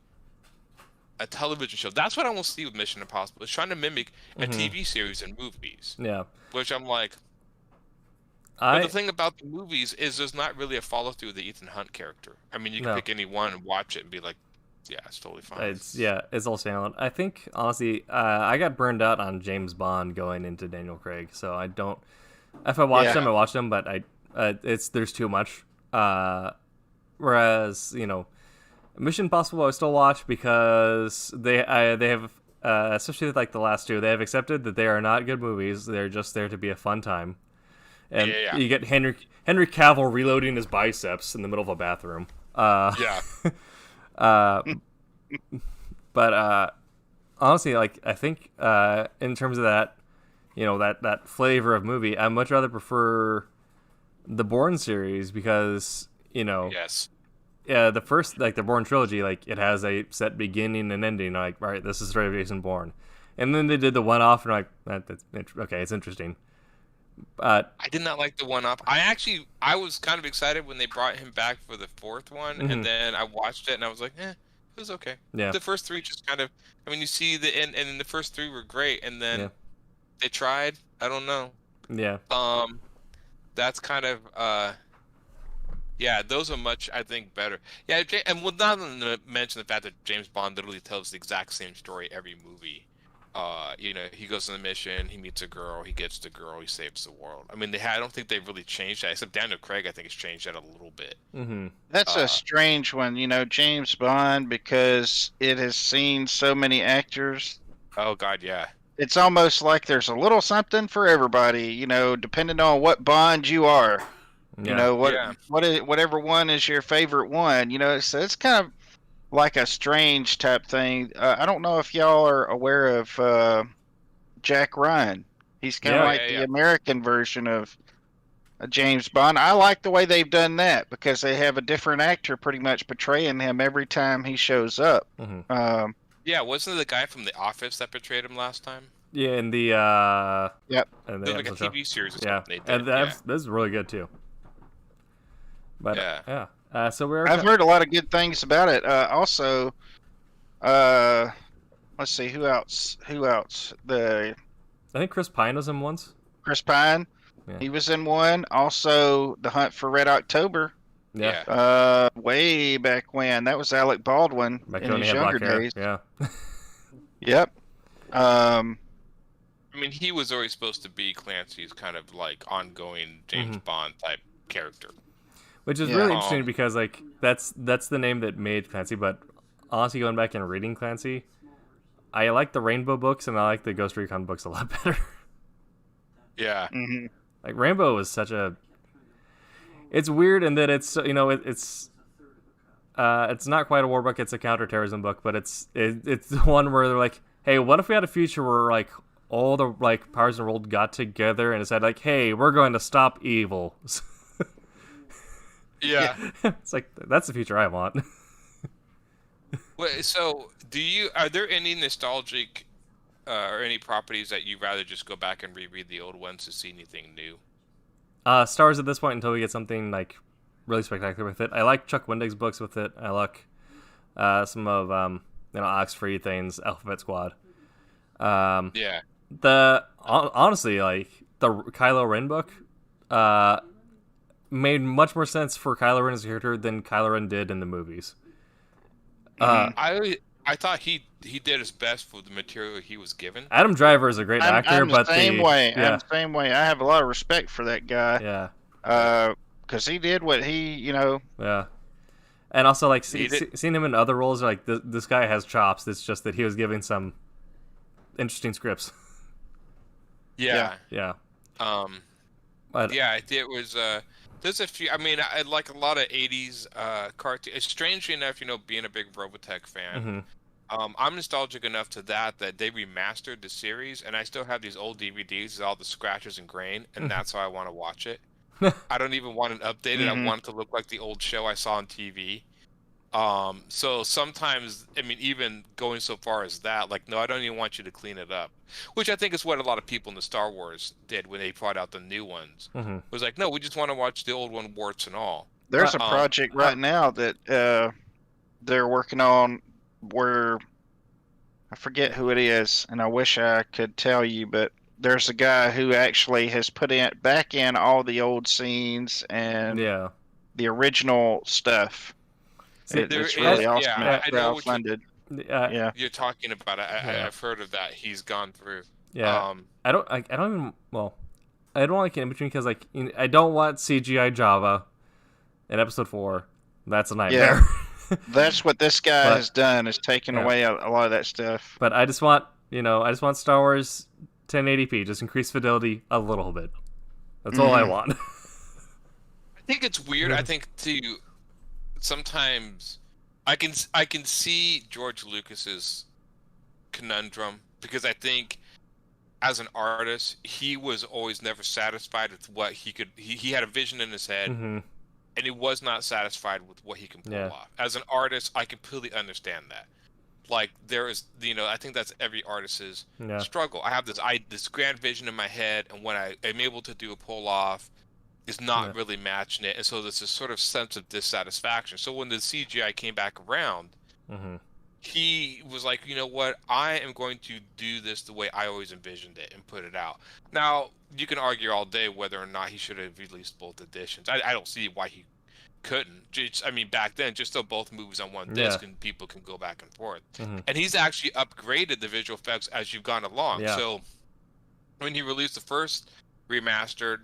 a television show. That's what I want to see with Mission Impossible. It's trying to mimic a Mhm. TV series and movies, yeah. which I'm like. But the I thing about the movies is there's not really a follow through with the Ethan Hunt character. I mean, you can No. pick any one and watch it and be like, yeah, it's totally fine. it's all standalone. I think honestly, I got burned out on James Bond going into Daniel Craig, so I don't. If I watched Yeah. them, I watched them, but there's too much. Whereas Mission Impossible I still watch because they have especially with, like the last two, they have accepted that they are not good movies. They're just there to be a fun time. And Yeah. you get Henry Cavill reloading his biceps in the middle of a bathroom. Yeah. But honestly, like I think in terms of that, that flavor of movie, I much rather prefer the Bourne series because Yes. the first the Bourne trilogy, like it has a set beginning and ending. Like, all right, this is the story of Jason Bourne, and then they did the one off, and like that's okay, it's interesting. I did not like the one up. I was kind of excited when they brought him back for the fourth one, Mhm. and then I watched it and I was like, it was okay. Yeah. The first three just kind of, I mean, you see and then the first three were great, and then Yeah. they tried. I don't know. Yeah, That's kind of yeah, those are much, I think, better. Yeah, and well, not to mention the fact that James Bond literally tells the exact same story every movie. He goes on a mission, he meets a girl, he gets the girl, he saves the world. I mean, I don't think they've really changed that, except Daniel Craig, I think, has changed that a little bit. That's a strange one, James Bond, because it has seen so many actors. Oh, God, yeah. It's almost like there's a little something for everybody, depending on what Bond you are. yeah. Whatever one is your favorite one, so it's kind of like a strange type thing. I don't know if y'all are aware of Jack Ryan. He's kind of Yeah. like Yeah, the yeah. American version of James Bond. I like the way they've done that because they have a different actor pretty much portraying him every time he shows up. Mhm. Yeah, wasn't it the guy from The Office that portrayed him last time? Yeah, in the Yep. and There's like a episode show. TV series or Yeah, something they did. and that's really good too. But Yeah. so we're I've heard a lot of good things about it. Also, let's see who else. The I think Chris Pine was in once. Chris Pine. Yeah. He was in one. Also, The Hunt for Red October. Yeah, Way back when. That was Alec Baldwin back in when he his had younger black hair. days. Yeah, Yep. I I mean, he was always supposed to be Clancy's kind of like ongoing James Bond type character. Which is Yeah. really interesting because like that's the name that made Clancy. But honestly, going back and reading Clancy, I like the Rainbow books and I like the Ghost Recon books a lot better. Yeah. Mm-hmm. Like Rainbow was such a. It's weird in that it's it's not quite a war book. It's a counterterrorism book, but it's the one where they're like, hey, what if we had a future where like all the like powers in the world got together and decided like, hey, we're going to stop evil. Yeah. It's like that's the future I want. Wait, so are there any nostalgic or any properties that you'd rather just go back and reread the old ones to see anything new? Star Wars at this point until we get something like really spectacular with it. I like Chuck Wendig's books with it. I like some of Alex Freed things, Alphabet Squad. Yeah. Honestly, like the Kylo Ren book made much more sense for Kylo Ren as a character than Kylo Ren did in the movies. I thought he did his best for the material he was given. Adam Driver is a great actor, I'm the but same way. yeah, I'm the same way. I have a lot of respect for that guy. yeah, Because he did what he, yeah. And also, like, seeing him in other roles, like, this guy has chops. It's just that he was giving some interesting scripts. Yeah. Yeah. But yeah, it was. There's a few. I mean, I like a lot of '80s cartoons. Strangely enough, being a big Robotech fan, I'm nostalgic enough to that they remastered the series, and I still have these old DVDs with all the scratches and grain, and that's how I want to watch it. I don't even want it updated. I want it to look like the old show I saw on TV. So sometimes, I mean, even going so far as that, like, no, I don't even want you to clean it up, which I think is what a lot of people in the Star Wars did when they brought out the new ones. It was like, no, we just want to watch the old one, warts and all. there's a project right now that they're working on where I forget who it is, and I wish I could tell you, but there's a guy who actually has put back in all the old scenes and Yeah. the original stuff. It's really awesome. Yeah, It's I know what crowdfunded. Yeah. you're talking about. I've heard of that. He's gone through. Yeah. I don't even. Well, I don't like it in between because like I don't want CGI Java in episode 4. That's a nightmare. That's what this guy has done, is taken away a lot of that stuff. But I just want Star Wars 1080p, just increase fidelity a little bit. That's all I want. I think it's weird. I think sometimes I can see George Lucas's conundrum, because I think as an artist he was always never satisfied with what he could. He had a vision in his head, and he was not satisfied with what he can pull off. As an artist, I completely understand that. Like, there is, I think that's every artist's struggle. I have this grand vision in my head, and when I am able to do a pull off, is not really matching it, and so there's this sort of sense of dissatisfaction. So when the CGI came back around, he was like, you know what, I am going to do this the way I always envisioned it and put it out. Now, you can argue all day whether or not he should have released both editions. I don't see why he couldn't. I mean, back then, just throw both movies on one disc and people can go back and forth. And he's actually upgraded the visual effects as you've gone along. So when he released the first remastered,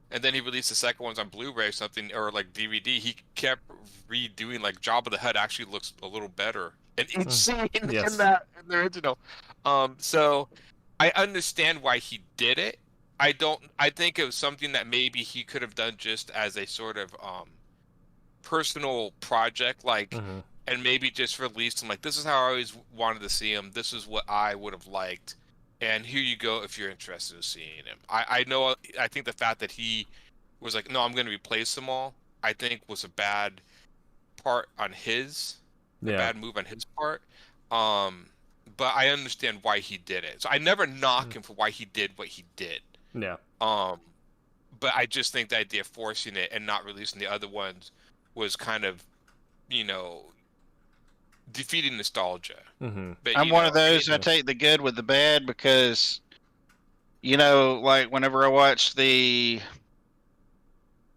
and then he released the second ones on Blu-ray or like DVD, he kept redoing, like, Jabba the Hutt actually looks a little better in each scene in the original. So I understand why he did it. I think it was something that maybe he could have done just as a sort of personal project, like, and maybe just released him like, this is how I always wanted to see him, this is what I would have liked, and here you go if you're interested in seeing him. I think the fact that he was like, no, I'm going to replace them all, I think was a bad part on his bad move on his part. But I understand why he did it, so I never knock him for why he did what he did. But I just think the idea of forcing it and not releasing the other ones was kind of, defeating nostalgia. But, I'm one of those. I take the good with the bad, because, like, whenever I watch the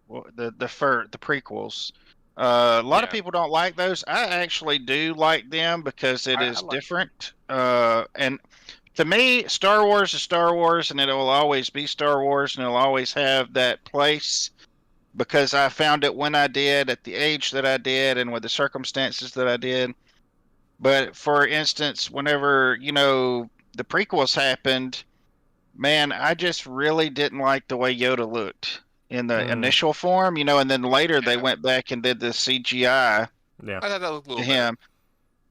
prequels, a lot of people don't like those. I actually do like them because it is different. And to me, Star Wars is Star Wars, and it will always be Star Wars, and it'll always have that place because I found it when I did, at the age that I did, and with the circumstances that I did. But for instance, whenever, the prequels happened, man, I just really didn't like the way Yoda looked in the initial form, and then later they went back and did the CGI Yeah. I thought that looked a to little better. him.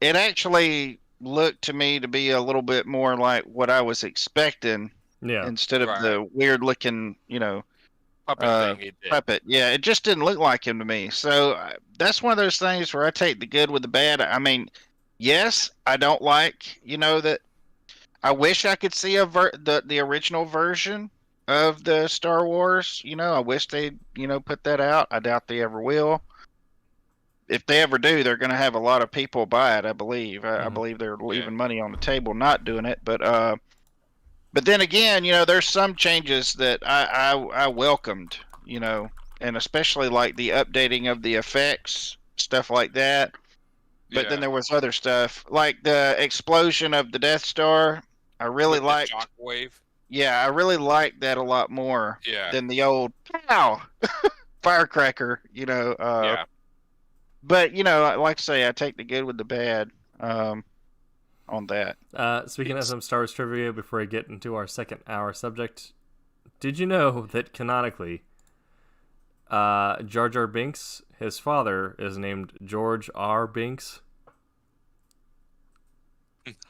It actually looked to me to be a little bit more like what I was expecting Yeah. instead of Right. the weird looking, Puppet thing he did. puppet. Yeah, it just didn't look like him to me. So that's one of those things where I take the good with the bad. I mean, yes, I don't like, that I wish I could see the original version of the Star Wars. I wish they, put that out. I doubt they ever will. If they ever do, they're going to have a lot of people buy it. I believe. I Mhm. believe they're leaving money on the table not doing it. But then again, there's some changes that I welcomed. And especially like the updating of the effects, stuff like that. But then there was other stuff like the explosion of the Death Star. I really With liked. the shockwave. Yeah, I really liked that a lot more Yeah. than the old pow firecracker. Yeah. But like I say, I take the good with the bad on that. Speaking of some Star Wars trivia, before I get into our second hour subject, did you know that canonically, Jar Jar Binks, his father, is named George R. Binks?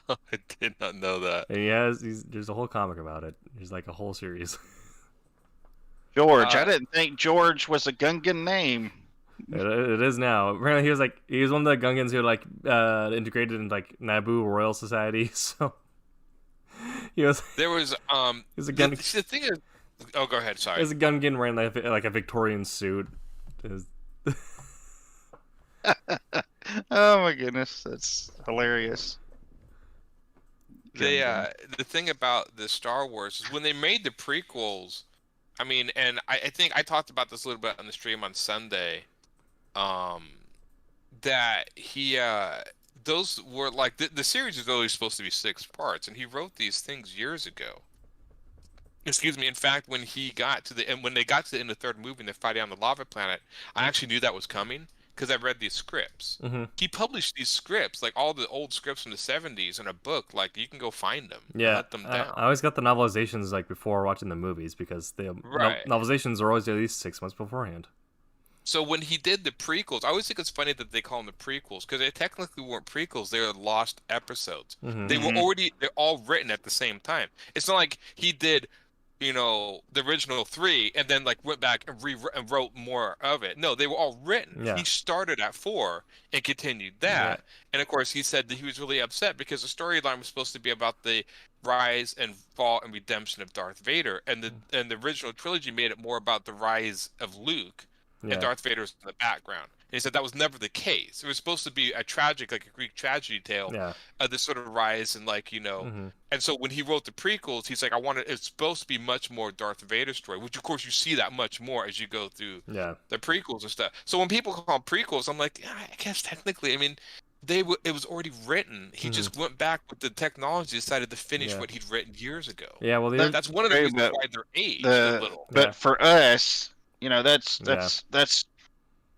I did not know that. And there's a whole comic about it. There's like a whole series. George, I didn't think George was a Gungan name. It is now. Apparently, he was one of the Gungans who integrated in like Naboo Royal Society. So he was There was he was a Gun. the thing is, oh, go ahead. He Sorry. was a Gungan wearing like a Victorian suit. Oh my goodness, that's hilarious. The thing about the Star Wars is when they made the prequels. I mean, and I think I talked about this a little bit on the stream on Sunday. That those were like the series is always supposed to be 6 parts, and he wrote these things years ago. Excuse me. In fact, when they got to the end of the third movie and they're fighting on the lava planet, I actually knew that was coming because I read these scripts. Mm-hmm. He published these scripts, like all the old scripts from the 70s, in a book. Like you can go find them. And Yeah, let them down. I always got the novelizations like before watching the movies because the Right. novelizations are always at least 6 months beforehand. So when he did the prequels, I always think it's funny that they call them the prequels because they technically weren't prequels; they were lost episodes. Mhm. They were they're all written at the same time. It's not like he did, the original 3 and then like went back and wrote more of it. No, they were all written. Yeah. He started at 4 and continued that. And of course, he said that he was really upset because the storyline was supposed to be about the rise and fall and redemption of Darth Vader, and the original trilogy made it more about the rise of Luke. Yeah. And Darth Vader was in the background. And he said that was never the case. It was supposed to be a tragic, like a Greek tragedy tale Yeah. of this sort of rise and Mhm. And so when he wrote the prequels, he's like, it's supposed to be much more Darth Vader story, which of course you see that much more as you go through Yeah. the prequels and stuff. So when people call them prequels, I'm like, yeah, I guess technically, I mean, it was already written. He just went back with the technology, decided to finish what he'd written years ago. Yeah. Well, That's one of the reasons why they're aged a little. But Yeah. for us,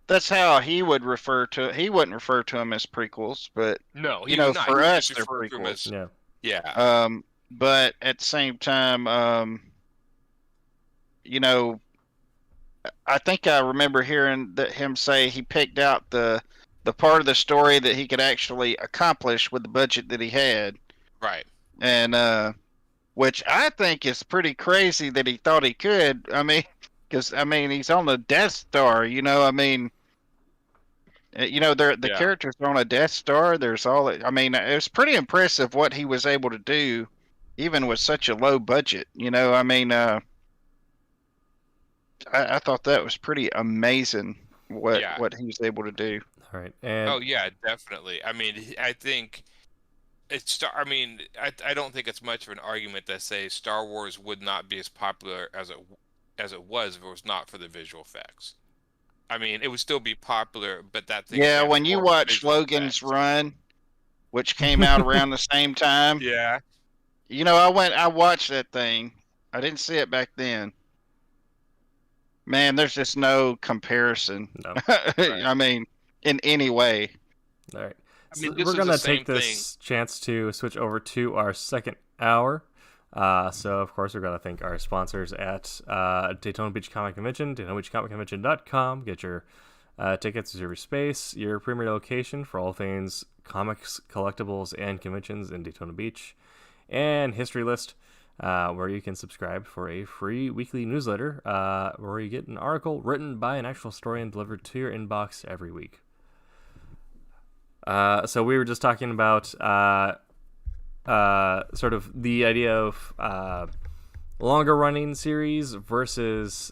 that's how he would refer to. He wouldn't refer to them as prequels, but No, he you know, would not. for He would us, just they're refer to 'em as- yeah. Yeah. But at the same time, I think I remember hearing him say he picked out the part of the story that he could actually accomplish with the budget that he had, Right. and which I think is pretty crazy that he thought he could. I mean, because he's on the Death Star. The Yeah. characters are on a Death Star. There's all. I mean, it was pretty impressive what he was able to do, even with such a low budget. I thought that was pretty amazing what he was able to do. All right. And Oh yeah, definitely. I mean, I think I mean, I don't think it's much of an argument that says Star Wars would not be as popular as it was if it was not for the visual effects. I mean, it would still be popular, but that thing. Yeah, when you watch Logan's Run, which came out around the same time, Yeah. I watched that thing. I didn't see it back then. Man, there's just no comparison. No. I mean, in any way. All right. I mean, So this we're is gonna the same take this chance to switch over to our second hour. So of course we're gonna thank our sponsors at Daytona Beach Comic Convention, DaytonaBeachComicConvention.com. Get your tickets, reserve your space, your premier location for all things comics, collectibles, and conventions in Daytona Beach, and History List, where you can subscribe for a free weekly newsletter where you get an article written by an actual historian delivered to your inbox every week. So we were just talking about sort of the idea of longer running series versus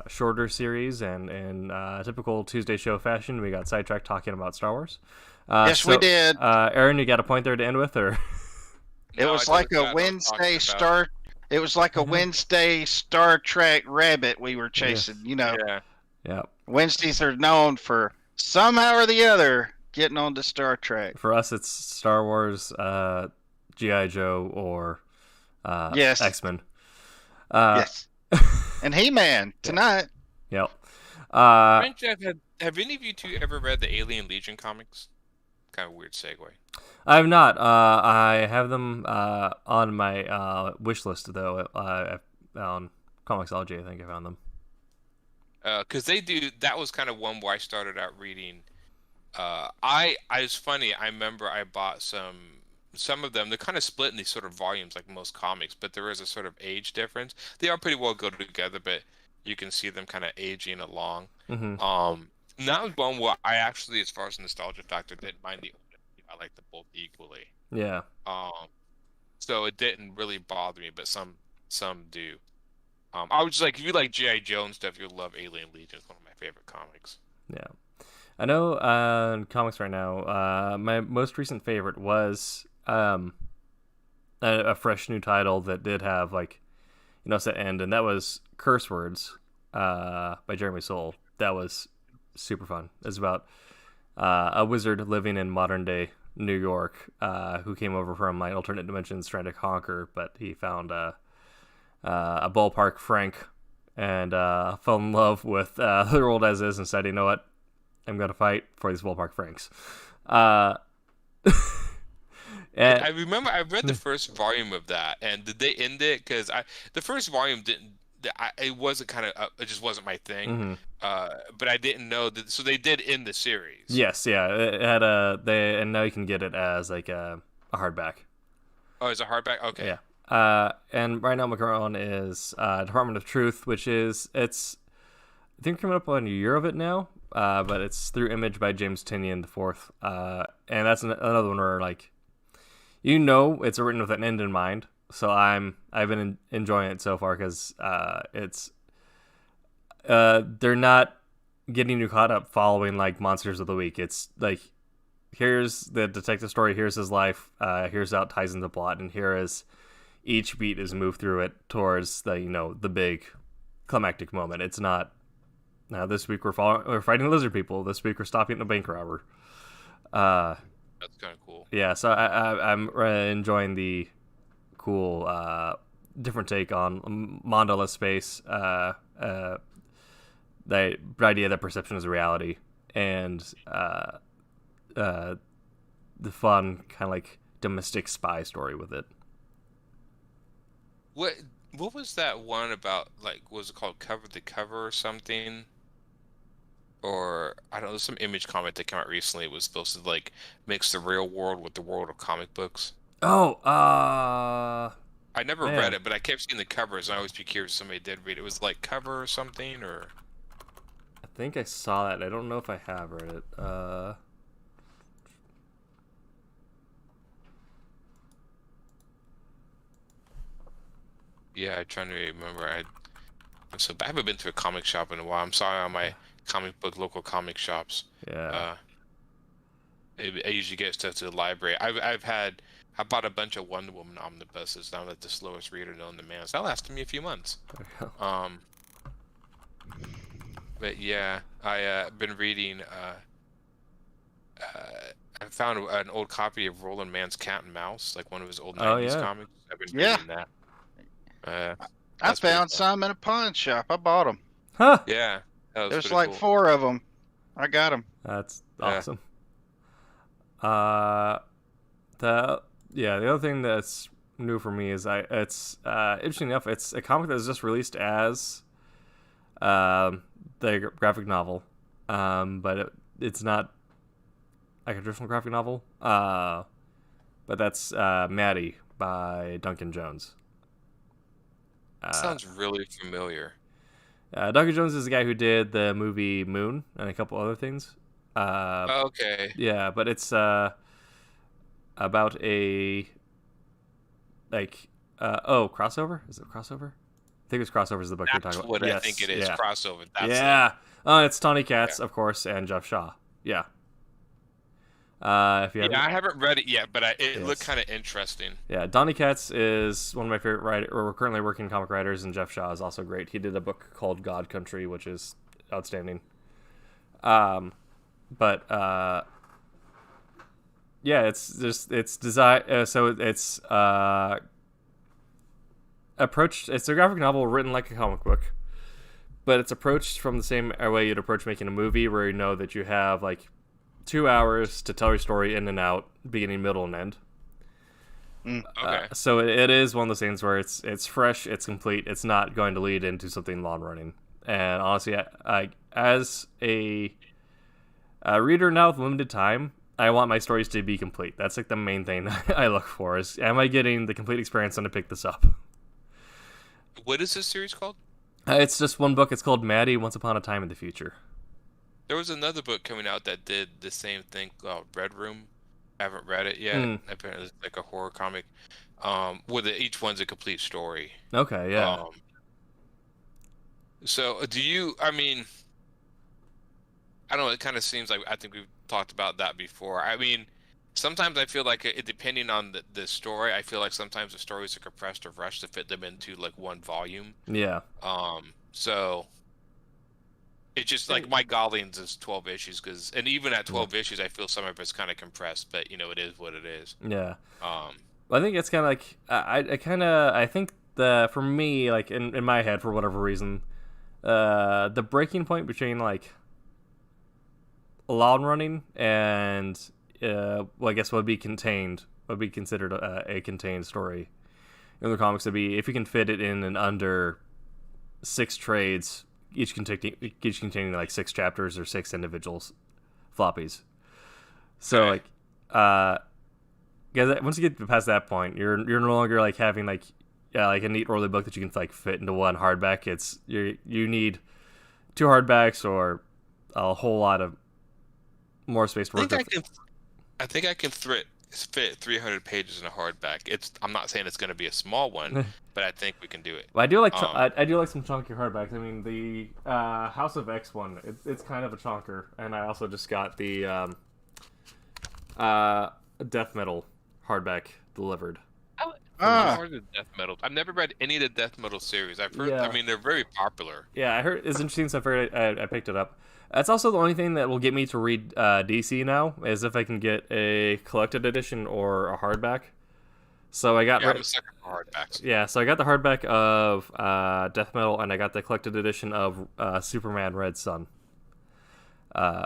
shorter series, and in typical Tuesday show fashion, we got sidetracked talking about Star Wars. Yes, we did. Aaron, you got a point there to end with, or? It was like a Wednesday Star. It was like a Wednesday Star Trek rabbit we were chasing. Yeah. Yeah. Wednesdays are known for somehow or the other getting on to Star Trek. For us, it's Star Wars, G.I. Joe, or Yes. X-Men. Yes. And He-Man tonight. Yep. French, have any of you two ever read the Alien Legion comics? Kind of weird segue. I have not. I have them on my wish list, though. On Comixology, I think I found them. Because they do. That was kind of one where I started out reading. I it's funny. I remember I bought some of them. They're kind of split in these sort of volumes, like most comics, but there is a sort of age difference. They are pretty well go together, but you can see them kind of aging along. Mm-hmm. And that was one where I actually, as far as nostalgia factor, didn't mind the. I like them both equally. Yeah. So it didn't really bother me, but some do. I was just like, if you like G.I. Joe and stuff, you'll love Alien Legion. It's one of my favorite comics. Yeah. I know in comics right now, my most recent favorite was a fresh new title that did have, like, set end, and that was Curse Words by Jeremy Soule. That was super fun. It's about a wizard living in modern day New York who came over from like alternate dimensions trying to conquer, but he found a ballpark Frank and fell in love with the world as is and said, you know what, I'm going to fight for these ballpark Franks. And I remember I read the first volume of that, and did they end it? Because the first volume didn't. It wasn't kind of. It just wasn't my thing. Mm-hmm. But I didn't know that. So they did end the series. Yes, yeah. It had and now you can get it as like a hardback. Oh, it's a hardback. Okay. Yeah. And right now my current one is Department of Truth, which is I think coming up on a year of it now. But it's through Image by James Tynion IV. And that's another one where like, it's written with an end in mind. So I've been enjoying it so far because it's they're not getting you caught up following like Monsters of the Week. It's like, here's the detective story, here's his life, here's how it ties into plot, and here is each beat is moved through it towards the the big climactic moment. It's not now this week we're fighting lizard people. This week we're stopping a bank robber. That's kind of cool. Yeah, so I'm enjoying the cool different take on mandala space, the idea that perception is reality, and the fun kind of like domestic spy story with it. What was that one about? Like, was it called Cover the Cover or something? Or I don't know, there's some Image comic that came out recently. It was supposed to like mix the real world with the world of comic books. Oh, I never man. read it, but I kept seeing the covers, and I always be curious if somebody did read it. It was like Cover or something, or I think I saw that. I don't know if I have read it. yeah, I'm trying to remember. I haven't been to a comic shop in a while. I'm sorry on my local comic shops. Yeah. I usually get stuff to the library. I bought a bunch of Wonder Woman omnibuses. Now that the slowest reader known to man. So that lasted me a few months. But yeah, I've been reading. I found an old copy of Roland Mann's Cat and Mouse, like one of his old Oh, 90s yeah. comics. I've been Yeah. reading that. Uh, I that's pretty found fun. some in a pawn shop. I bought them. Huh. Yeah, that was There's pretty like cool. 4 of them. I got them. That's Yeah. awesome. The other thing that's new for me is it's interesting enough, it's a comic that was just released as the graphic novel, but it's not like a traditional graphic novel. But that's Maddie by Duncan Jones. Sounds really familiar. Duncan Jones is the guy who did the movie Moon and a couple other things. Okay. Yeah, but it's about a crossover. Is it crossover? I think it's crossover is the book you're That's talking what about. I think it is. Yeah. Crossover. That's Yeah. It's Tawny Cats, of course, and Jeff Shaw. Yeah. If you it. haven't, Yeah, I haven't read it yet, but it looked Yes. kind of interesting. yeah, Donny Katz is one of my favorite writer, or we're currently working comic writers, and Jeff Shaw is also great. He did a book called God Country, which is outstanding. But yeah, it's design. So it's approached. It's a graphic novel written like a comic book, but it's approached from the same way you'd approach making a movie, where you know that you have like 2 hours to tell your story in and out, beginning, middle, and end. Okay. So it is one of those things where it's fresh, it's complete, it's not going to lead into something long running. And honestly, I as a reader now with limited time, I want my stories to be complete. That's like the main thing I look for is, am I getting the complete experience when to pick this up? What is this series called? It's just one book. It's called Maddie, Once Upon a Time in the Future. There was another book coming out that did the same thing called Red Room. I haven't read it yet. Hmm. Apparently, it's like a horror comic, each one's a complete story. Okay, yeah. So do you? I mean, I don't know. It kind of seems like I think we've talked about that before. I mean, sometimes I feel like depending on the story, I feel like sometimes the stories are compressed or rushed to fit them into like one volume. Yeah. So it's just like Mike Gollings is 12 issues and even at 12 issues, I feel some of it's kind of compressed, but it is what it is. Yeah. Um, I think it's kind of like I think for me, like in my head, for whatever reason, the breaking point between like long running and I guess would be considered a contained story in the comics would be if you can fit it in under 6 trades, each containing like 6 chapters or 6 individuals floppies. So Okay. like because once you get past that point, you're no longer like having like a neat early book that you can like fit into one hardback. It's you need 2 hardbacks or a whole lot of more space to work with. I think I can fit 300 pages in a hardback. I'm not saying it's going to be a small one, but I think we can do it. Well, I do like I do like some chunky hardbacks. I mean, the House of X one, it's kind of a chunker, and I also just got the Death Metal hardback delivered. Ah. I've heard of Death Metal. I've never read any of the Death Metal series. I've heard. Yeah. I mean, they're very popular. Yeah, I heard it's interesting, so I picked it up. That's also the only thing that will get me to read DC now, is if I can get a collected edition or a hardback. So I got Yeah, I'm a sucker for hardbacks. yeah, so I got the hardback of Death Metal, and I got the collected edition of Superman Red Sun.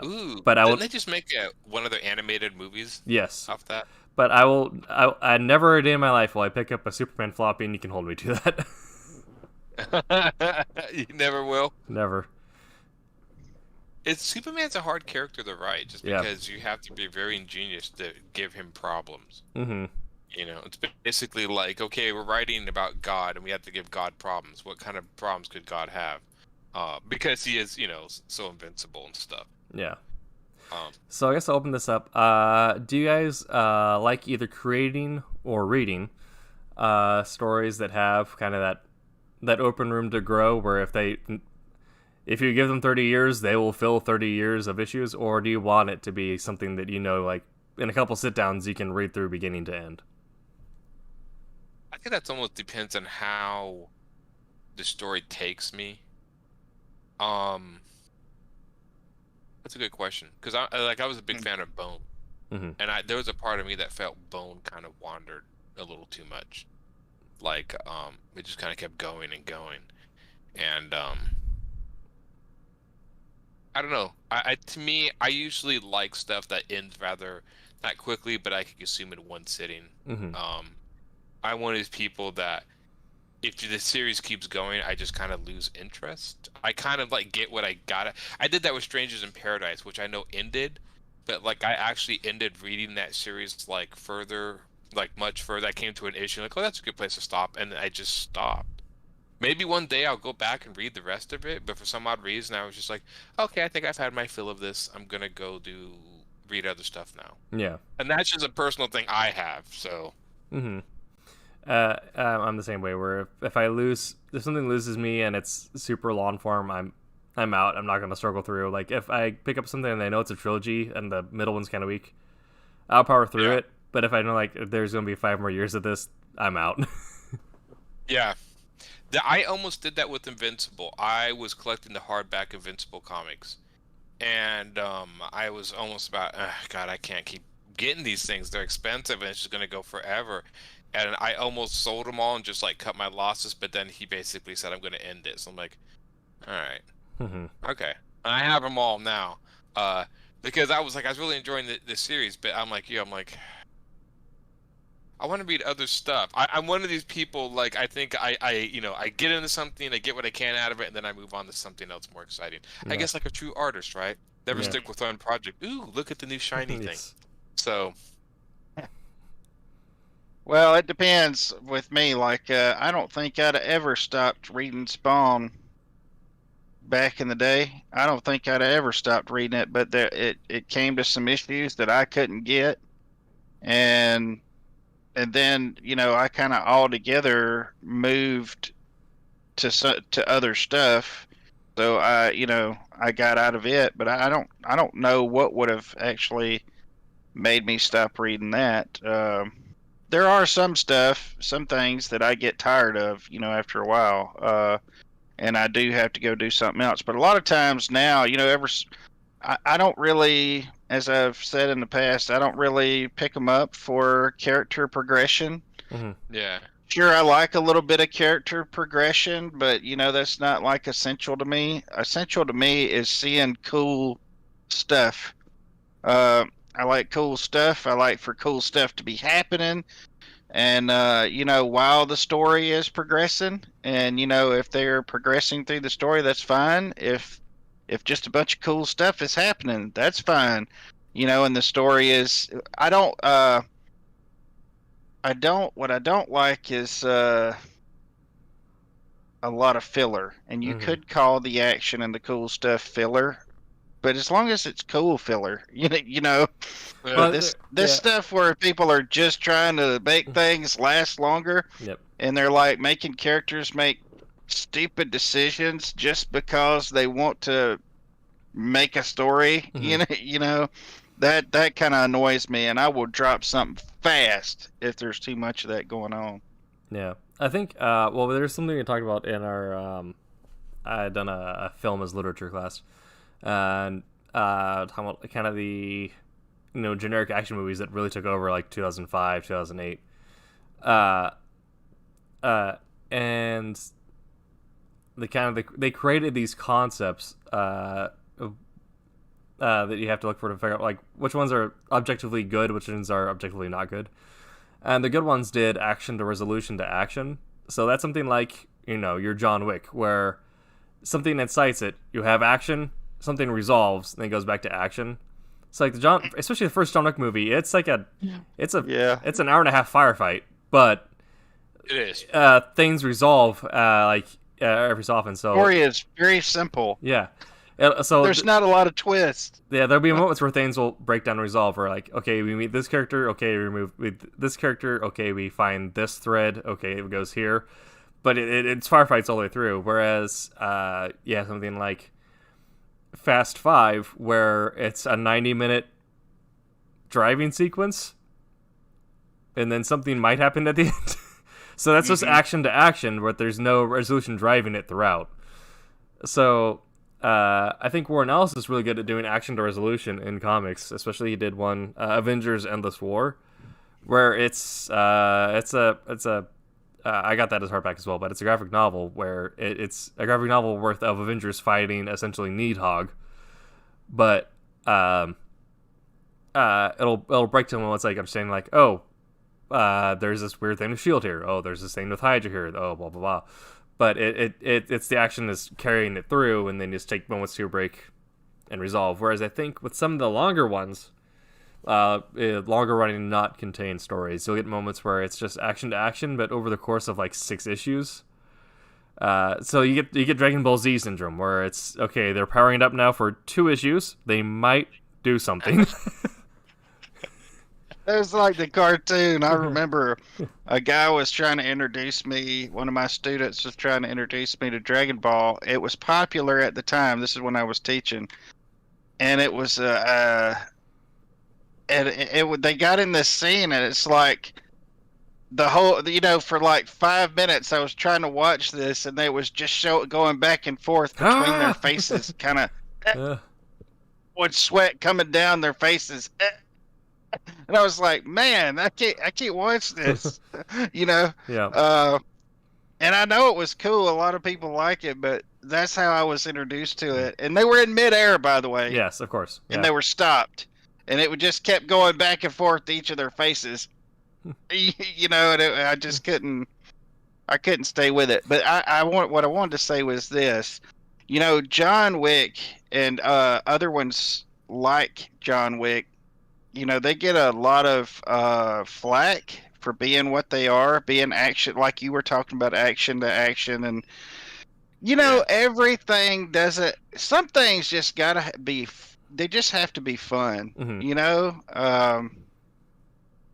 Ooh, but I didn't would- they just make one of their animated movies Yes, off that? but I never a day in my life will I pick up a Superman floppy and you can hold me to that. You never will. Never. Superman's a hard character to write, just Yeah. because you have to be very ingenious to give him problems. Mm-hmm. It's basically like, okay, we're writing about God, and we have to give God problems. What kind of problems could God have? Because he is, so invincible and stuff. Yeah. Um, So I guess I'll open this up. Do you guys like either creating or reading stories that have kind of that open room to grow, where if you give them 30 years, they will fill 30 years of issues, or do you want it to be something that like in a couple sit downs you can read through beginning to end? I think that's almost depends on how the story takes me. That's a good question, because I was a big fan of Bone. Mhm. And there was a part of me that felt Bone kind of wandered a little too much. Like, it just kind of kept going and going. And I don't know. To me, I usually like stuff that ends rather not quickly, but I can consume in one sitting. Mhm. I'm one of these people that if the series keeps going, I just kind of lose interest. I kind of like get what I got. I did that with Strangers in Paradise, which I know ended, but like I actually ended reading that series like further, like much further. I came to an issue like, oh, that's a good place to stop, and I just stopped. Maybe one day I'll go back and read the rest of it, but for some odd reason, I was just like, okay, I think I've had my fill of this. I'm gonna go read other stuff now, Yeah. and that's just a personal thing I have. So. Mm-hmm. I'm the same way. Where if something loses me and it's super long form, I'm out. I'm not gonna struggle through. Like if I pick up something and I know it's a trilogy and the middle one's kind of weak, I'll power through Yeah. it. But if I know like there's gonna be 5 more years of this, I'm out. Yeah. I almost did that with Invincible. I was collecting the hardback Invincible comics, and I was almost about, God, I can't keep getting these things. They're expensive, and it's just gonna go forever. And I almost sold them all and just like cut my losses. But then he basically said, "I'm gonna end it." So I'm like, "All right, Mhm. okay." And I have them all now, because I was really enjoying the series. But I'm like, I'm like. I want to read other stuff. I'm one of these people, like, I think I get into something, I get what I can out of it, and then I move on to something else more exciting. I Yeah. guess like a true artist, right? Never Yeah. stick with one project. Ooh, look at the new shiny thing. Yes. So, Well, it depends with me. Like, I don't think I'd ever stopped reading Spawn back in the day. I don't think I'd ever stopped reading it, but it came to some issues that I couldn't get, and then I kind of altogether moved to other stuff. So I got out of it, but I don't know what would have actually made me stop reading that. There are some things that I get tired of, after a while, and I do have to go do something else. But a lot of times now, I don't really, as I've said in the past, I don't really pick them up for character progression. Mhm. yeah. Sure, I like a little bit of character progression, but that's not like essential to me. Essential to me is seeing cool stuff. I like cool stuff. I like for cool stuff to be happening, and while the story is progressing, and if they're progressing through the story, that's fine. If just a bunch of cool stuff is happening, that's fine. And the story is, what I don't like is a lot of filler, and you Mhm. could call the action and the cool stuff filler, but as long as it's cool filler, Well, this yeah. stuff where people are just trying to make things last longer, Yep. and they're like making characters make stupid decisions just because they want to make a story. Mhm. That kind of annoys me, and I will drop something fast if there's too much of that going on. Yeah. I think well, there's something we talked about in our I had done a film as literature class, and talking about kind of the generic action movies that really took over like 2005, 2008, and they created these concepts that you have to look for to figure out like which ones are objectively good, which ones are objectively not good. And the good ones did action to resolution to action. So that's something like, your John Wick, where something incites it, you have action, something resolves, and then goes back to action. It's like especially the first John Wick movie, it's like it's an hour and a half firefight, but It is. things resolve every so often. So Story is very simple. yeah. So There's not a lot of twists. yeah, there'll be moments where things will break down and resolve. Where like, okay, we meet this character. Okay, we remove this character. Okay, we find this thread. Okay, it goes here. But it's firefights all the way through. Whereas, something like Fast 5, where it's a 90-minute driving sequence, and then something might happen at the end. So that's just action to action, but there's no resolution driving it throughout. So I think Warren Ellis is really good at doing action to resolution in comics. Especially he did one Avengers: Endless War, where it's a I got that as hardback as well, but it's a graphic novel where it's a graphic novel worth of Avengers fighting essentially Needhog, but it'll break to when it's like I'm saying like, oh, there's this weird thing with Shield here. Oh, there's this thing with Hydra here. Oh, blah blah blah. But it's the action is carrying it through, and then just take moments to break and resolve. Whereas I think with some of the longer ones, longer running not contained stories, you'll get moments where it's just action to action, but over the course of like 6 issues. So you get Dragon Ball Z syndrome, where it's okay, they're powering it up now for 2 issues. They might do something. It was like the cartoon. I remember a guy was trying to introduce me. One of my students was trying to introduce me to Dragon Ball. It was popular at the time. This is when I was teaching, and it was they got in this scene, and it's like the whole, for like 5 minutes I was trying to watch this, and they was just going back and forth between their faces, kind of with sweat coming down their faces. And I was like, man, I can't watch this, Yeah. And I know it was cool. A lot of people like it, but that's how I was introduced to it. And they were in midair, by the way. Yes, of course. Yeah. And they were stopped, and it would just kept going back and forth to each of their faces. And I just couldn't stay with it. But what I wanted to say was this, John Wick and other ones like John Wick, they get a lot of flack for being what they are, being action, like you were talking about, action to action. And, everything doesn't, some things just gotta be, they just have to be fun,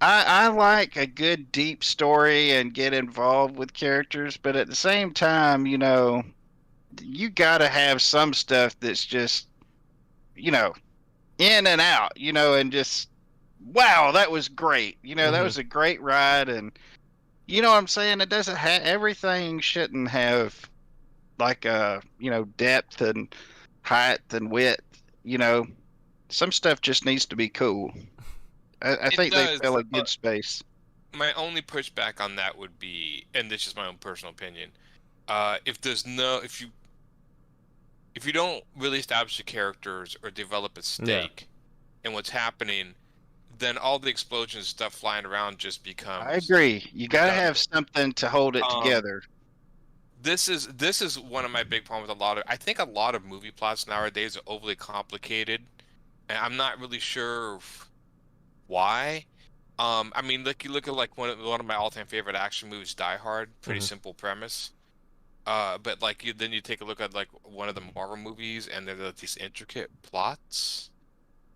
I like a good deep story and get involved with characters, but at the same time, you gotta have some stuff that's just, in and out, and just, wow, that was great. That was a great ride. And you know what I'm saying? It doesn't have, everything shouldn't have like depth and height and width. Some stuff just needs to be cool. I think they fill a good space. My only pushback on that would be, and this is my own personal opinion, if you don't really establish the characters or develop a stake in what's happening, then all the explosions stuff flying around just becomes. I agree. You got to have something to hold it together. This is one of my big problems with I think a lot of movie plots nowadays are overly complicated, and I'm not really sure why. I mean, you look at like one of my all-time favorite action movies, Die Hard. Pretty simple premise. But then you take a look at like one of the Marvel movies, and there's these intricate plots.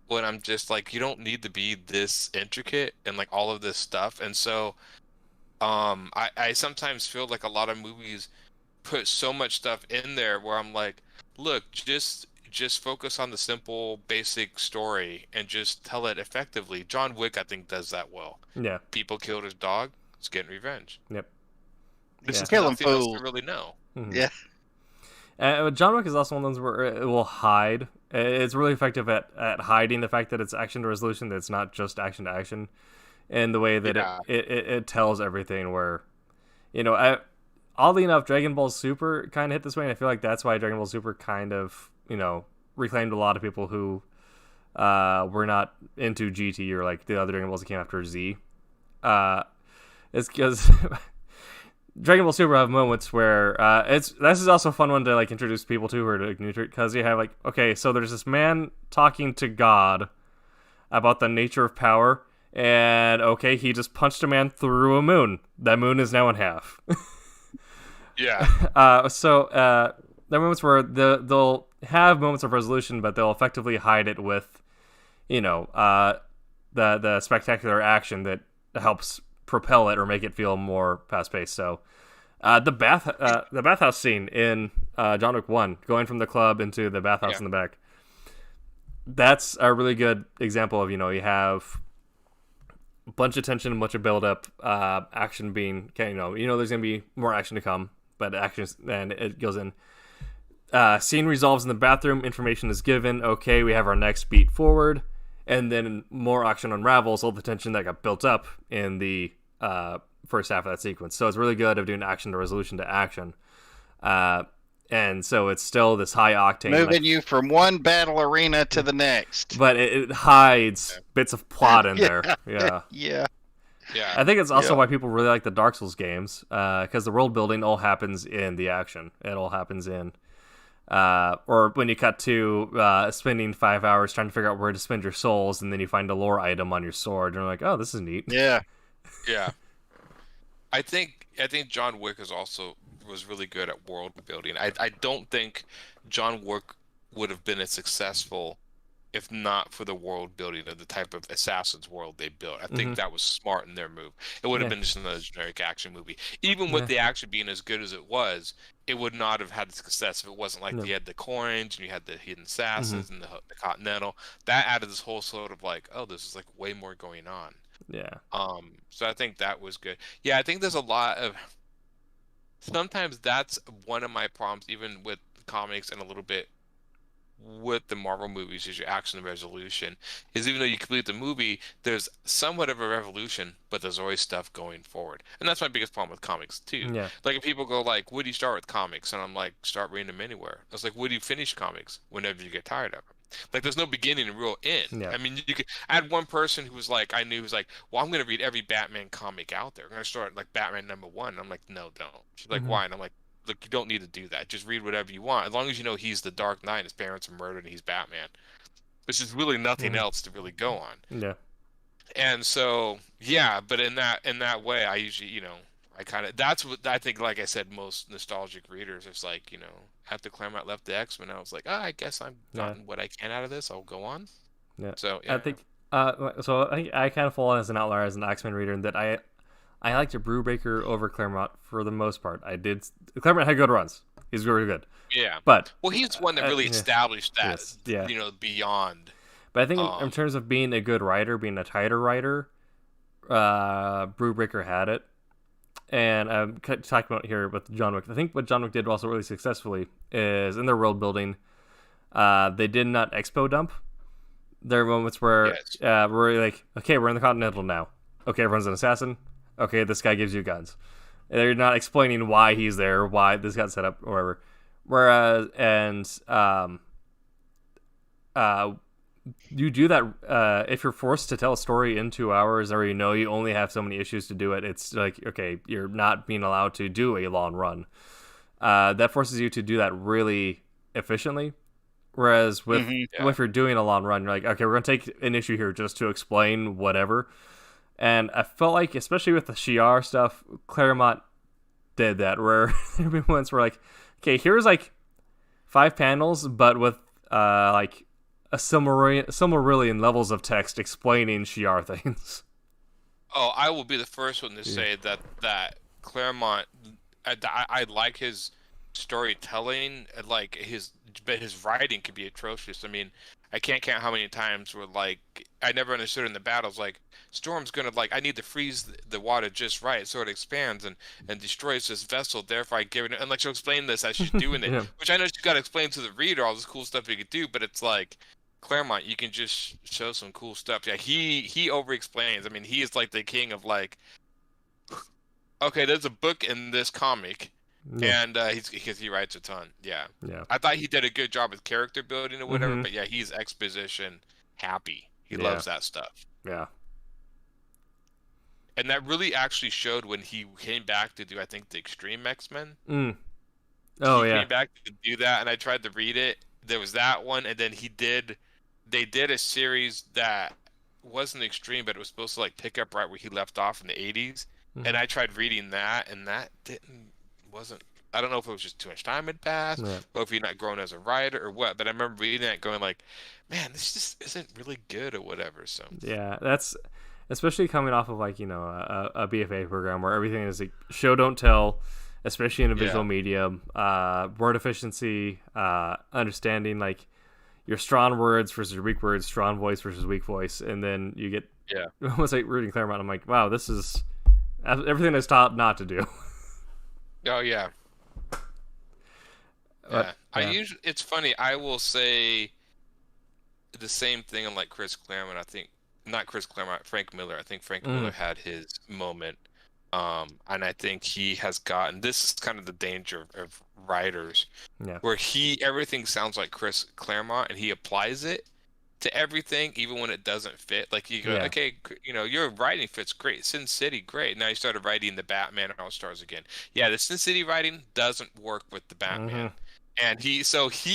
When I'm just like, you don't need to be this intricate and like all of this stuff. And so, I sometimes feel like a lot of movies put so much stuff in there where I'm like, look, just focus on the simple, basic story and just tell it effectively. John Wick, I think, does that well. Yeah. People killed his dog. It's getting revenge. Yep. This is killing nothing else fools. to really know. Mm-hmm. Yeah. John Wick is also one of those where it will hide. It's really effective at hiding the fact that it's action to resolution, that it's not just action to action, and the way that it tells everything where, oddly enough, Dragon Ball Super kind of hit this way, and I feel like that's why Dragon Ball Super kind of, reclaimed a lot of people who were not into GT or like the other Dragon Balls that came after Z. It's because Dragon Ball Super have moments where this is also a fun one to like introduce people to who are like new to it, because you have like, okay, so there's this man talking to God about the nature of power, and okay, he just punched a man through a moon. That moon is now in half. Yeah. So there are moments where they'll have moments of resolution, but they'll effectively hide it with, the spectacular action that helps propel it or make it feel more fast paced. So the bathhouse scene in John Wick 1, going from the club into the bathhouse in the back, that's a really good example of, you have a bunch of tension, a bunch of build up, action being, there's gonna be more action to come, but action, and it goes in. scene resolves in the bathroom, information is given, okay, we have our next beat forward, and then more action unravels all the tension that got built up in the first half of that sequence. So it's really good of doing action to resolution to action. And so it's still this high octane, moving you from one battle arena to the next. but it hides bits of plot in there. Yeah. Yeah. Yeah. I think it's also why people really like the Dark Souls games, because the world building all happens in the action. It all happens in, or when you cut to spending 5 hours trying to figure out where to spend your souls, and then you find a lore item on your sword, and you're like, oh, this is neat. Yeah. Yeah. I think John Wick was really good at world building. I don't think John Wick would have been as successful if not for the world building of the type of Assassin's world they built. I think that was smart in their move. It would have been just another generic action movie. Even with the action being as good as it would not have had the success if it wasn't like you had the coins and you had the hidden assassins and the Continental. That added this whole sort of like, oh, this is like way more going on. Yeah. So I think that was good. Yeah, I think there's a lot of. Sometimes that's one of my problems, even with comics and a little bit with the Marvel movies, is your action and resolution. Is even though you complete the movie, there's somewhat of a revolution, but there's always stuff going forward. And that's my biggest problem with comics, too. Yeah. Like, if people go, like, where do you start with comics? And I'm like, start reading them anywhere. I was like, where do you finish comics? Whenever you get tired of them. Like, there's no beginning and real end. Yeah. I mean, I had one person who was like, I knew, who was like, well, I'm going to read every Batman comic out there. I'm going to start, like, Batman #1. I'm like, no, don't. She's like, why? And I'm like, look, you don't need to do that. Just read whatever you want. As long as you know he's the Dark Knight, his parents are murdered, and he's Batman. There's just really nothing else to really go on. Yeah. And so, yeah, but in that way, I usually, I kind of, that's what I think, like I said, most nostalgic readers, it's like, after Claremont left the X-Men, I was like, I guess I've gotten what I can out of this. I'll go on. Yeah. So, yeah. I think, so I kind of fall as an outlier as an X-Men reader in that I liked Brubaker over Claremont for the most part. Claremont had good runs. He's very good. Yeah. But well, he's the one that really established that, beyond. But I think in terms of being a good writer, being a tighter writer, Brubaker had it. And I'm talking about here with John Wick. I think what John Wick did also really successfully is in their world building, they did not expo dump. There are moments where we're like, okay, we're in the Continental now. Okay, everyone's an assassin. Okay, this guy gives you guns. And they're not explaining why he's there, why this got set up, or whatever. Whereas, you do that if you're forced to tell a story in 2 hours, or you only have so many issues to do it. It's like, okay, you're not being allowed to do a long run. That forces you to do that really efficiently. Whereas if you're doing a long run, you're like, okay, we're gonna take an issue here just to explain whatever. And I felt like, especially with the Shi'ar stuff, Claremont did that, where there have been moments where, like, okay, here's like 5 panels, but with like a Silmarillion levels of text explaining Shi'ar things. Oh, I will be the first one to say that Claremont, I like his storytelling, like but his writing could be atrocious. I mean, I can't count how many times where, like, I never understood in the battles, like, Storm's gonna, like, I need to freeze the water just right so it expands and destroys this vessel, therefore I give it, and, like, she'll explain this as she's doing it, which I know she's got to explain to the reader all this cool stuff you could do, but it's like, Claremont, you can just show some cool stuff. Yeah, he over-explains. I mean, he is, like, the king of, like, okay, there's a book in this comic, and because he writes a ton. Yeah. I thought he did a good job with character building or whatever, but yeah, he's exposition happy. He loves that stuff. Yeah. And that really actually showed when he came back to do, I think, the Extreme X-Men. Oh, he came back to do that, and I tried to read it. There was that one, and then they did a series that wasn't Extreme, but it was supposed to, like, pick up right where he left off in the 80s. And I tried reading that, and that wasn't, I don't know if it was just too much time had passed, or if you're not grown as a writer or what, but I remember reading that going like, man, this just isn't really good or whatever. So yeah, that's especially coming off of, like, a BFA program where everything is like show don't tell, especially in a visual medium, word efficiency, understanding like your strong words versus your weak words, strong voice versus weak voice, and then you get almost like reading Claremont. I'm like, wow, this is everything I was taught not to do. Oh, yeah. Yeah. I yeah. usually it's funny. I will say the same thing on like Chris Claremont. I think not Chris Claremont, Frank Miller. I think Frank Miller Mm, had his moment. And I think he has gotten this is kind of the danger of writers yeah. where he everything sounds like Chris Claremont and he applies it to everything even when it doesn't fit. Like you go, Yeah. okay, your writing fits great. Sin City, great. Now you started writing the Batman All Stars again. Yeah, the Sin City writing doesn't work with the Hmm. Batman. And he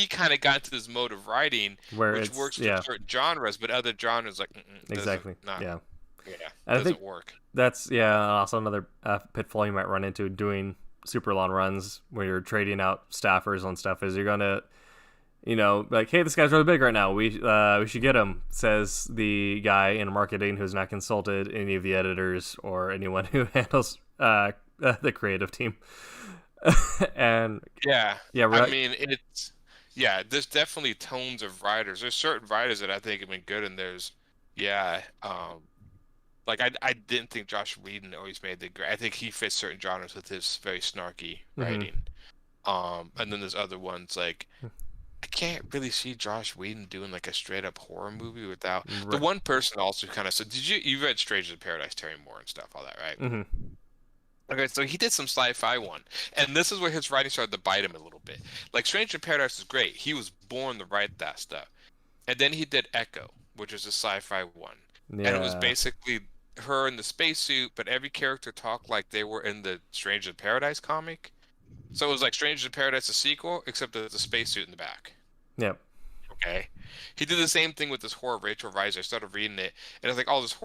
kind of got into this mode of writing, Where which it's works for yeah, certain genres, but other genres like doesn't exactly. not Yeah. yeah And I think doesn't work. that's also another pitfall you might run into doing super long runs where you're trading out staffers on stuff is you're gonna like, hey, this guy's really big right now. We should get him, says the guy in marketing who's not consulted any of the editors or anyone who handles the creative team. And Yeah, yeah, I right. mean yeah. There's definitely tones of writers. There's certain writers that I think have been good, and there's yeah. Like I didn't think Josh Whedon always made the great. I think he fits certain genres with his very snarky Hmm. writing. And then there's other ones like I can't really see Josh Whedon doing like a straight up horror movie without the Right. one person also kind of said, you read Strangers in Paradise, Terry Moore and stuff, all that, right? Hmm. Okay, so he did some sci-fi one, and this is where his writing started to bite him a little bit. Like Stranger in Paradise is great. He was born to write that stuff. And then he did Echo, which is a sci-fi one. And it was Yeah. basically her in the spacesuit, but every character talked like they were in the Stranger in Paradise comic. So it was like Stranger in Paradise, a sequel, except there's a spacesuit in the back. Yep. Okay. He did the same thing with this horror Rachel Weisz. I started reading it, and it's like all this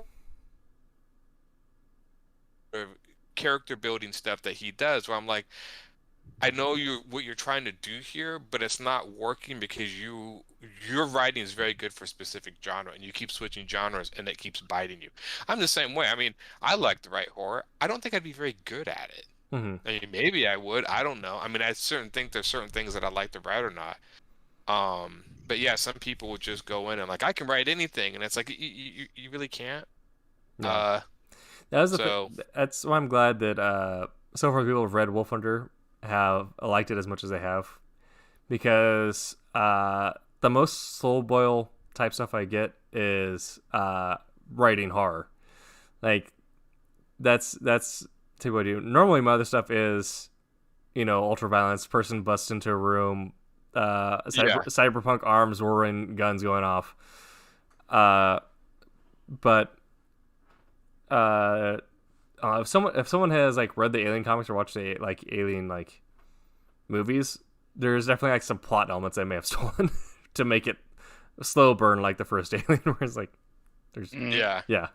character building stuff that he does where I'm like, I know what you're trying to do here, but it's not working because your writing is very good for a specific genre and you keep switching genres and it keeps biting you. I'm the same way. I mean, I like to write horror. I don't think I'd be very good at it. Hmm. I mean, maybe I would. I don't know. I mean, I certain think there's certain things that I like to write or not. But yeah, some people would just go in and like I can write anything, and it's like you really can't. Yeah. Uh, That was so that's why I'm glad that so far people who've read Wolf Hunter have liked it as much as they have, because the most slow boil type stuff I get is writing horror. Like that's typically what I do. Normally my other stuff is ultra violence, person busts into a room, yeah, cyberpunk arms roaring, guns going off. Uh, but uh, if someone has like read the Alien comics or watched the like Alien like movies, there's definitely like some plot elements I may have stolen to make it a slow burn like the first Alien, where it's like there's yeah. yeah.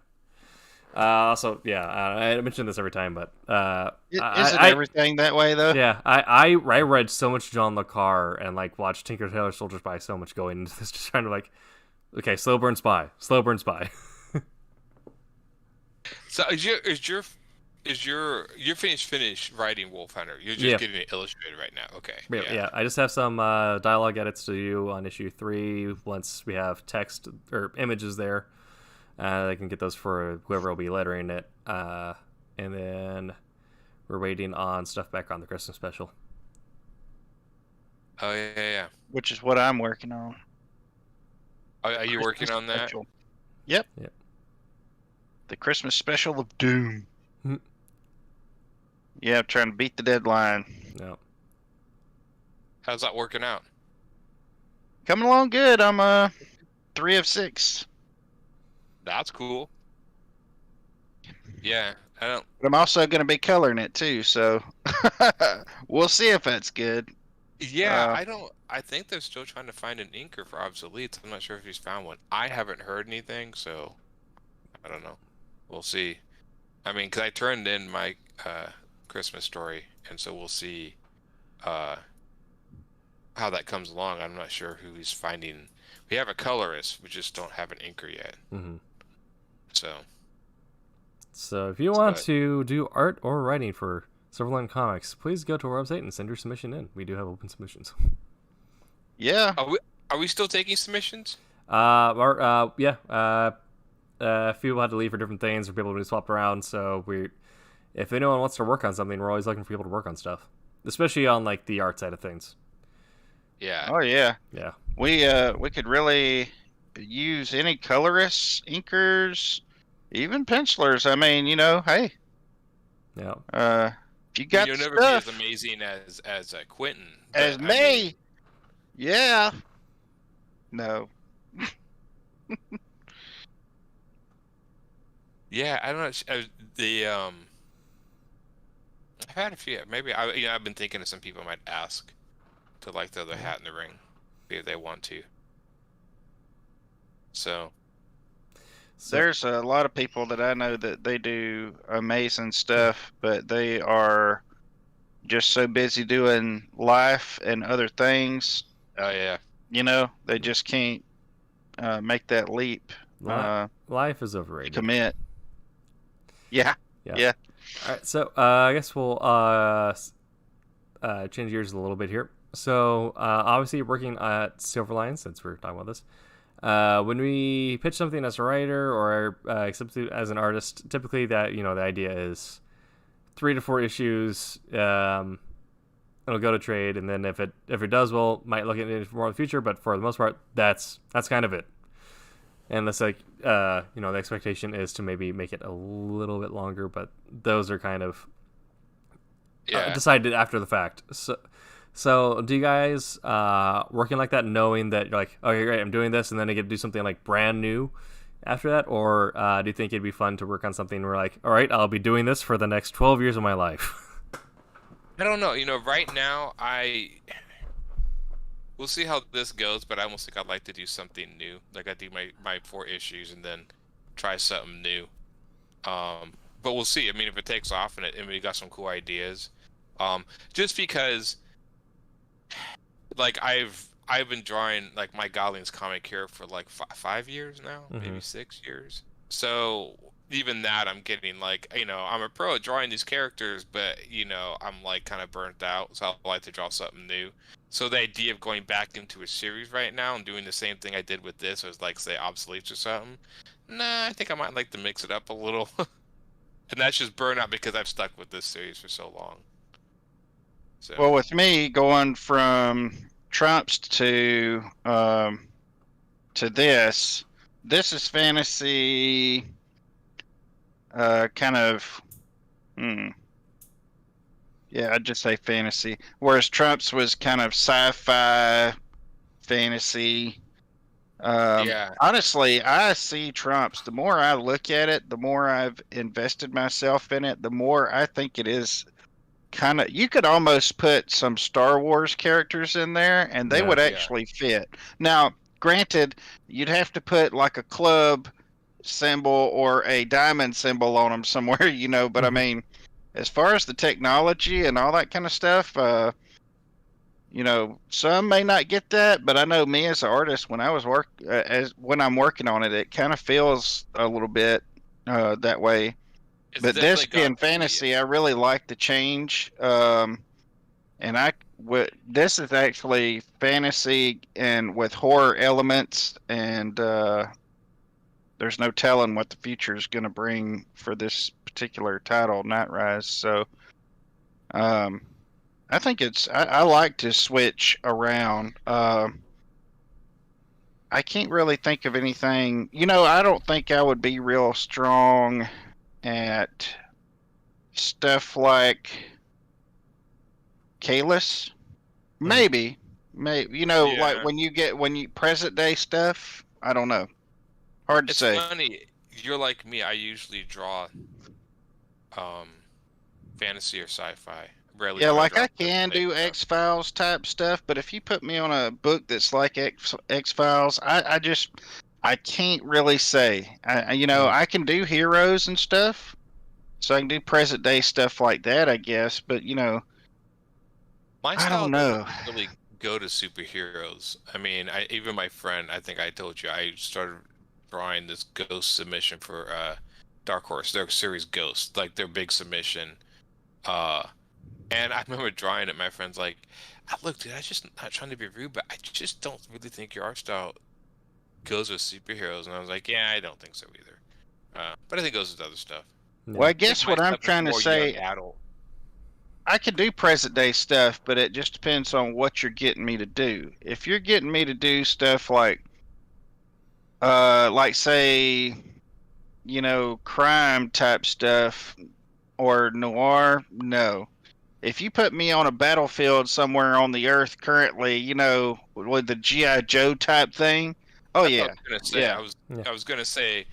Also, yeah, I mention this every time, but Isn't everything that way though? yeah, I read so much John le Carre and like watched Tinker Tailor Soldier Spy so much going into this, just trying to like, okay, slow burn spy. So you're finished writing Wolf Hunter? You're just Yeah, getting it illustrated right now. Okay. yeah, Yeah. yeah. I just have some dialogue edits to do on issue 3. Once we have text or images there, I can get those for whoever will be lettering it, and then we're waiting on stuff back on the Christmas special. Oh yeah, yeah. Which is what I'm working on. Are you working Christmas on that? special. Yep. Yep. The Christmas special of Doom. Hmm. Yeah, I'm trying to beat the deadline. No. How's that working out? Coming along good. I'm 3 of 6. That's cool. Yeah, I don't. But I'm also going to be coloring it too, so we'll see if that's good. Yeah, I don't. I think they're still trying to find an inker for Obsoletes. I'm not sure if he's found one. I haven't heard anything, so I don't know. We'll see. I mean, because I turned in my Christmas story, and so we'll see how that comes along. I'm not sure who he's finding. We have a colorist, we just don't have an inker yet. Mm-hmm. So if you want But- to do art or writing for Silverline Comics, please go to our website and send your submission in. We do have open submissions. Yeah. are we still taking submissions? A few people had to leave for different things, or people to be swapped around. So if anyone wants to work on something, we're always looking for people to work on stuff, especially on like the art side of things. Yeah. Oh yeah. Yeah. We could really use any colorists, inkers, even pencilers. I mean, hey, Yeah. if you I mean, got you'll the never be as stuff amazing as Quentin, as but I mean, me, yeah. No. yeah, I don't know. The I've had a few. Maybe I've been thinking of some people might ask to like throw their hat in the ring, if they want to. So So, There's a lot of people that I know that they do amazing stuff, but they are just so busy doing life and other things, oh yeah, they just can't make that leap, life is overrated. commit. Yeah, Yeah. yeah. All right. So I guess we'll change gears a little bit here. So obviously, working at Silverline, since we're talking about this, when we pitch something as a writer or simply as an artist, typically that the idea is 3 to 4 issues. It'll go to trade, and then if it does well, might look at it more in the future. But for the most part, that's kind of it. And that's like the expectation is to maybe make it a little bit longer, but those are kind of yeah. decided after the fact. So do you guys working like that, knowing that you're like, okay, great, I'm doing this, and then I get to do something like brand new after that, or do you think it'd be fun to work on something where like, all right, I'll be doing this for the next 12 years of my life? I don't know. Right now we'll see how this goes, but I almost think I'd like to do something new. Like I do my 4 issues and then try something new. But we'll see. I mean, if it takes off and we got some cool ideas, just because, like I've been drawing like my Goblins comic here for like 5 years now, maybe 6 years. So even that, I'm getting like, I'm a pro at drawing these characters, but I'm like kind of burnt out, so I like to draw something new. So the idea of going back into a series right now and doing the same thing I did with this, was like say Obsoletes or something. Nah, I think I might like to mix it up a little. And that's just burnout because I've stuck with this series for so long. So Well, with me going from Trumps to this is fantasy, kind of. Yeah, I'd just say fantasy. Whereas Trump's was kind of sci-fi, fantasy. yeah, Honestly, I see Trump's. The more I look at it, the more I've invested myself in it, the more I think it is kind of. You could almost put some Star Wars characters in there, and they Yeah. would Yeah. actually fit. Now, granted, you'd have to put like a club symbol or a diamond symbol on them somewhere, But I Mhm. mean, as far as the technology and all that kind of stuff, some may not get that, but I know me as an artist, when when I'm working on it, it kind of feels a little bit that way. it's But this definitely being got the, fantasy, I really like the change. And this is actually fantasy and with horror elements, and there's no telling what the future is going to bring for this particular title, Nightrise. So, I think I like to switch around. I can't really think of anything. I don't think I would be real strong at stuff like Kalis. Maybe, maybe like Yeah. when you present day stuff. I don't know. Hard to It's say. funny. You're like me. I usually draw fantasy or sci-fi. Rarely Yeah, do I like draw I can do stuff. X-Files type stuff, but if you put me on a book that's like X-Files, I can't really say. I can do heroes and stuff, so I can do present day stuff like that, I guess. But My I style don't know. doesn't really go to superheroes. I mean, even my friend, I think I told you, I started drawing this Ghost submission for Dark Horse, their series Ghost, like their big submission. And I remember drawing it. My friend's like, "Look, dude, I just not trying to be rude, but I just don't really think your art style goes with superheroes." And I was like, "Yeah, I don't think so either." But I think it goes with other stuff. Well, I I think guess my what I'm stuff is trying to more say, young adult. I could do present day stuff, but it just depends on what you're getting me to do. If you're getting me to do stuff like say, crime type stuff or noir, no. If you put me on a battlefield somewhere on the earth currently, with the GI Joe type thing, oh That's yeah, what I was gonna say. yeah. I was gonna say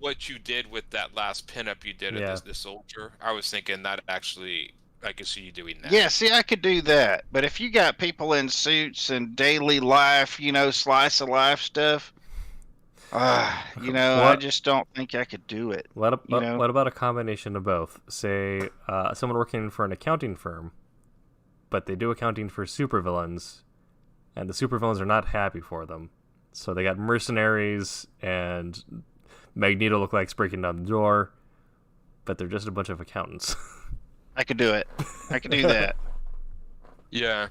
what you did with that last pinup you did Yeah. of the soldier. I was thinking that actually I could see you doing that. Yeah, see, I could do that. But if you got people in suits and daily life, slice of life stuff, I What- just don't think I could do it. What You know? about a combination of both? Say, someone working for an accounting firm, but they do accounting for supervillains, and the supervillains are not happy for them. So they got mercenaries and Magneto lookalikes breaking down the door, but they're just a bunch of accountants. I could do it. I could do that. Yeah.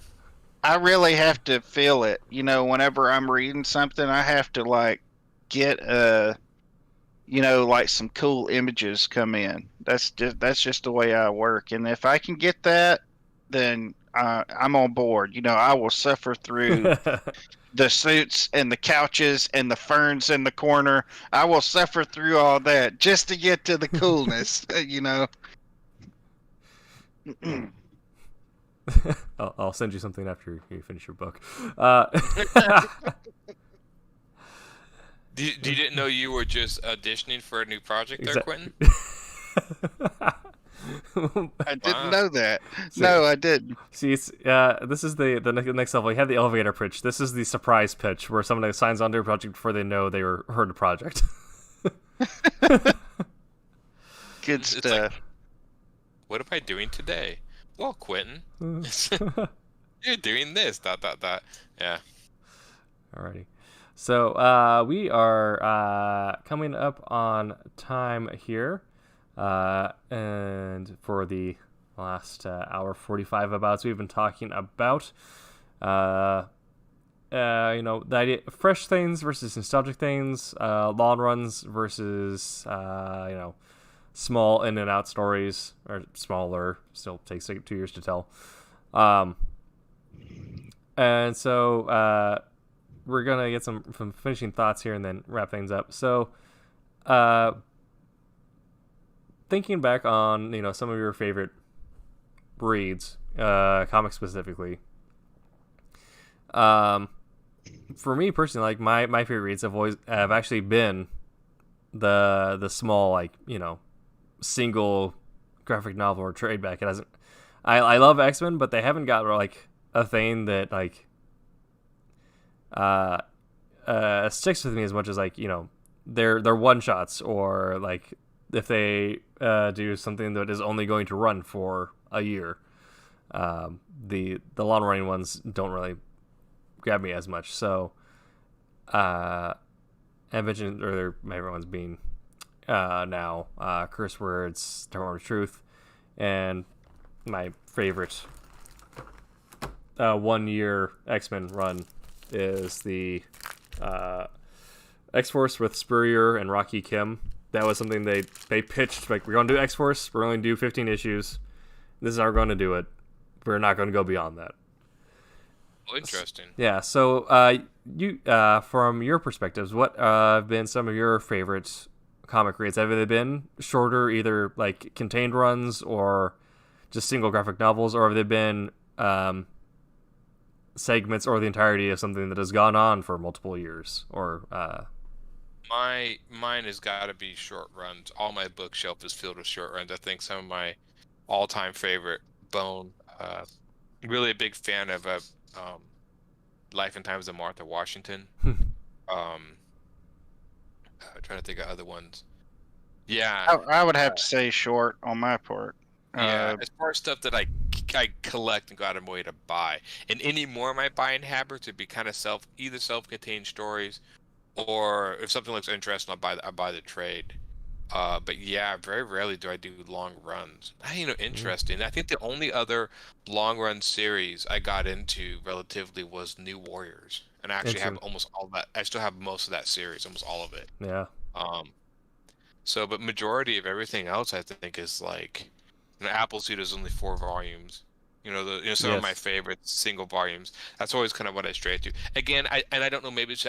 I really have to feel it. Whenever I'm reading something, I have to get some cool images come in. That's just the way I work. And if I can get that, then I'm on board. I will suffer through the suits and the couches and the ferns in the corner. I will suffer through all that just to get to the coolness. I'll send you something after you finish your book. You didn't know you were just auditioning for a new project there, Quentin? I didn't know that. See- No, I didn't. See, it's, this is the next level. You have the elevator pitch. This is the surprise pitch, where someone signs on to a project before they know they were heard a project. Good It's stuff. like, what am I doing today? Well, Quentin, you're doing this. ... Yeah. Alrighty. So we are coming up on time here, and for the last hour 45 abouts, we've been talking about the idea fresh things versus nostalgic things, long runs versus small in and out stories, or smaller, still takes 2 years to tell. And so we're gonna get some finishing thoughts here and then wrap things up. So thinking back on some of your favorite reads, comics specifically, for me personally, like my favorite reads have actually been the small, single graphic novel or trade back. It hasn't. I love X-Men, but they haven't got a thing that sticks with me as much as they're one shots, or if they do something that is only going to run for a year. The long running ones don't really grab me as much. So I mentioned earlier my favorite ones being now Curse Words, Terror of Truth, and my favorite 1 year X-Men run is the X-Force with Spurrier and Rocky Kim. That was something they pitched, we're going to do X-Force, we're going to do 15 issues, this is how we're going to do it, we're not going to go beyond that. Well, interesting. Yeah, so you from your perspectives, what have been some of your favorite comic reads? Have they been shorter, either contained runs or just single graphic novels, or have they been segments or the entirety of something that has gone on for multiple years? Or Mine has got to be short runs. All my bookshelf is filled with short runs. I think some of my all-time favorite, Bone. Really a big fan of Life and Times of Martha Washington. Trying to think of other ones. Yeah. I would have to say short on my part. Yeah, as far as stuff that I collect and got a way to buy, and any more of my buying habits would be kind of either self-contained stories, or if something looks interesting, I buy the trade. But yeah, very rarely do I do long runs. Interesting. I think the only other long run series I got into relatively was New Warriors, and I actually have almost all that. I still have most of that series, almost all of it. Yeah. But majority of everything else I think is Appleseed is only 4 volumes. Some of my Yes. favorites, single volumes. That's always kind of what I stray to. Again, I don't know, maybe it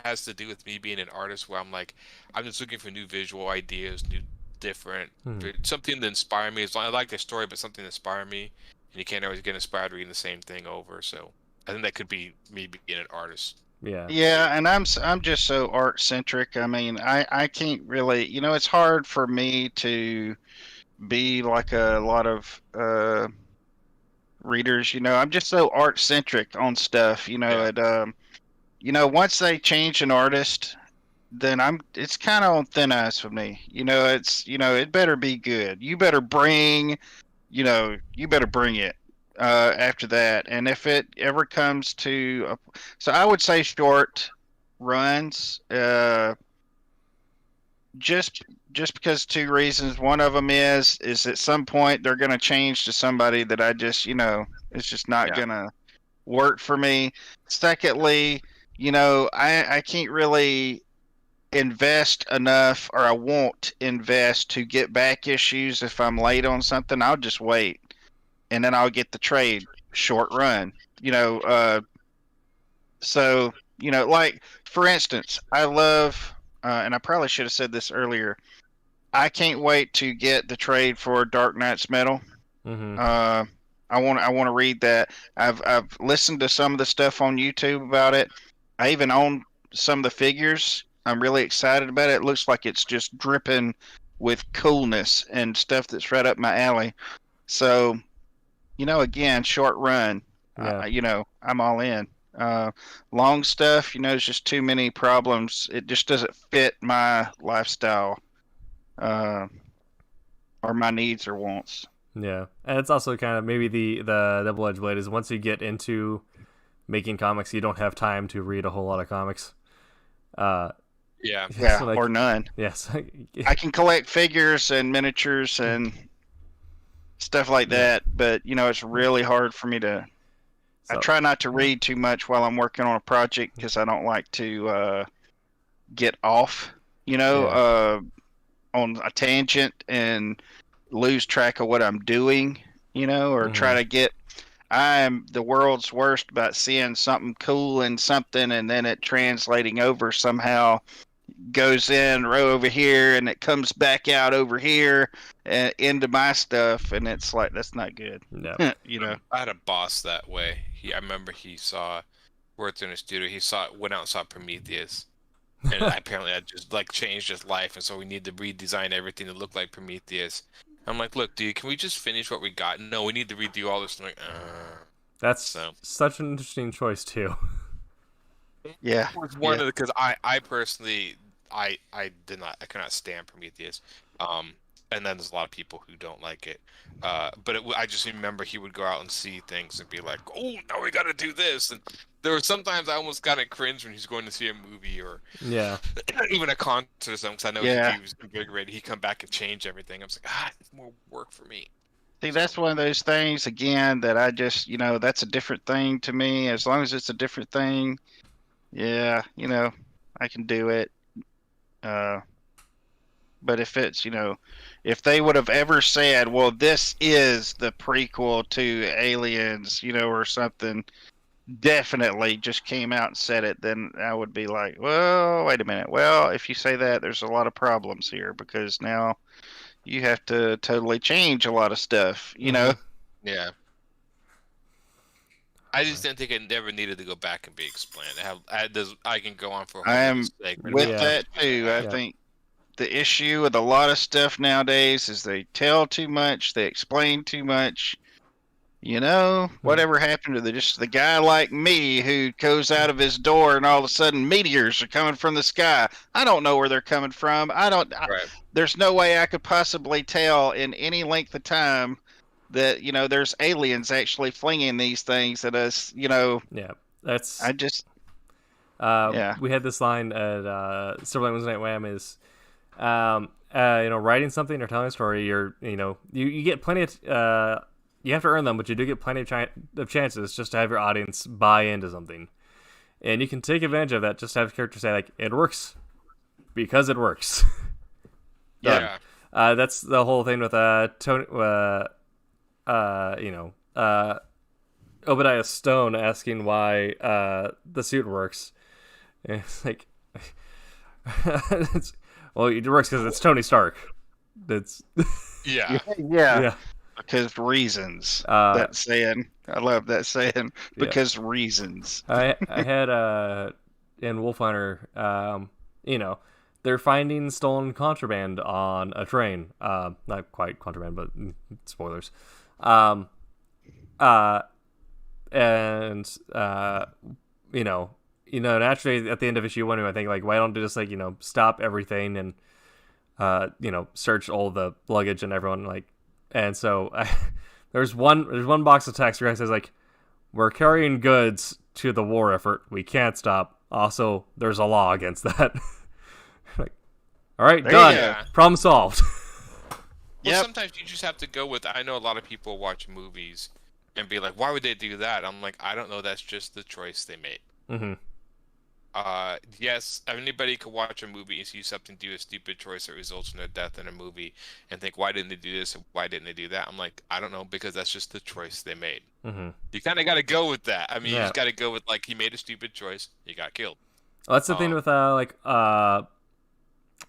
has to do with me being an artist where I'm just looking for new visual ideas, new different something to inspire me. I like the story, but something to inspire me, and you can't always get inspired reading the same thing over. So I think that could be me being an artist. Yeah. Yeah, and I'm just so art centric. I mean, I can't really, it's hard for me to be like a lot of readers. I'm just so art centric on stuff. Yeah. Once they change an artist, then it's kind of on thin ice for me. It better be good. You better bring it after that. And if it ever comes to, so I would say short runs, just because two reasons. One of them is at some point they're going to change to somebody that it's just not Yeah. going to work for me. Secondly, I can't really invest enough, or I won't invest to get back issues if I'm late on something. I'll just wait, and then I'll get the trade short run. So like for instance, I love, and I probably should have said this earlier. I can't wait to get the trade for Dark Knight's Metal. Mm-hmm. I want to read that. I've listened to some of the stuff on YouTube about it. I even own some of the figures. I'm really excited about it. It looks like it's just dripping with coolness and stuff that's right up my alley. So, again, short run. Yeah. I'm all in. Long stuff, it's just too many problems. It just doesn't fit my lifestyle, or my needs or wants. Yeah, and it's also kind of maybe the double-edged blade is once you get into making comics, you don't have time to read a whole lot of comics. Yeah. Yeah, So, like, or none. yes. I can collect figures and miniatures and stuff like that, but it's really hard for me to. I So- try not to read too much while I'm working on a project because I don't like to get off, on a tangent and lose track of what I'm doing, or try to get. I am the world's worst about seeing something cool in something and then it translating over somehow, goes in row over here and it comes back out over here into my stuff, and it's like that's not good. No. I had a boss that way. I remember he worked in a studio. Went out and saw Prometheus, and apparently that just changed his life. And so we need to redesign everything to look like Prometheus. I'm like, look, dude, can we just finish what we got? No, we need to redo all this. I'm like, That's So- such an interesting choice too. Yeah. was one of the, because I personally I could not stand Prometheus. And then there's a lot of people who don't like it. But I just remember he would go out and see things and be like, "Oh, now we got to do this." And there were sometimes I almost got it cringe when he's going to see a movie or Yeah. even a concert or something. Because I know Yeah. he was invigorated. He'd come back and change everything. I was like, it's more work for me. See, that's one of those things again that I just, that's a different thing to me. As long as it's a different thing, yeah, I can do it. But if it's, if they would have ever said, well, this is the prequel to Aliens, or something, definitely just came out and said it, then I would be like, well, wait a minute. Well, if you say that, there's a lot of problems here because now you have to totally change a lot of stuff, Mhm. Yeah. I just didn't think it never needed to go back and be explained. I can go on for a whole I am segment with about that too. I Yeah. think the issue with a lot of stuff nowadays is they tell too much, they explain too much. Whatever happened to the guy like me who goes out of his door and all of a sudden meteors are coming from the sky? I don't know where they're coming from. Right. There's no way I could possibly tell in any length of time that there's aliens actually flinging these things at us. Yeah. That's I just yeah. We had this line at Silver Wednesday Night Wham is writing something or telling a story, you get plenty of you have to earn them, but you do get plenty of chances just to have your audience buy into something. And you can take advantage of that just to have characters say, like, it works because it works. Yeah. That's the whole thing with Tony. Obadiah Stone asking why the suit works. And it's like, well, it works because it's Tony Stark. That's Yeah. Yeah. Because reasons. Uh, That saying. I love that saying. Because reasons. I had in Wolf Hunter, they're finding stolen contraband on a train. Not quite contraband, but spoilers. Naturally at the end of issue 1, I think like, why don't they just stop everything and search all the luggage and everyone and so there's one box of text where it says like, we're carrying goods to the war effort. We can't stop. Also, there's a law against that. Like, all right, There you done. go. Yeah. Problem solved. Well, Yep. sometimes you just have to go with. I know a lot of people watch movies and be like, "Why would they do that?" I'm like, I don't know. That's just the choice they made. Mm-hmm. Yes, anybody could watch a movie and see something do a stupid choice that results in a death in a movie and think, why didn't they do this? And why didn't they do that? I'm like, I don't know, because that's just the choice they made. Mm-hmm. You kind of got to go with that. I mean, you Yeah. just got to go with he made a stupid choice, he got killed. Well, that's the thing with the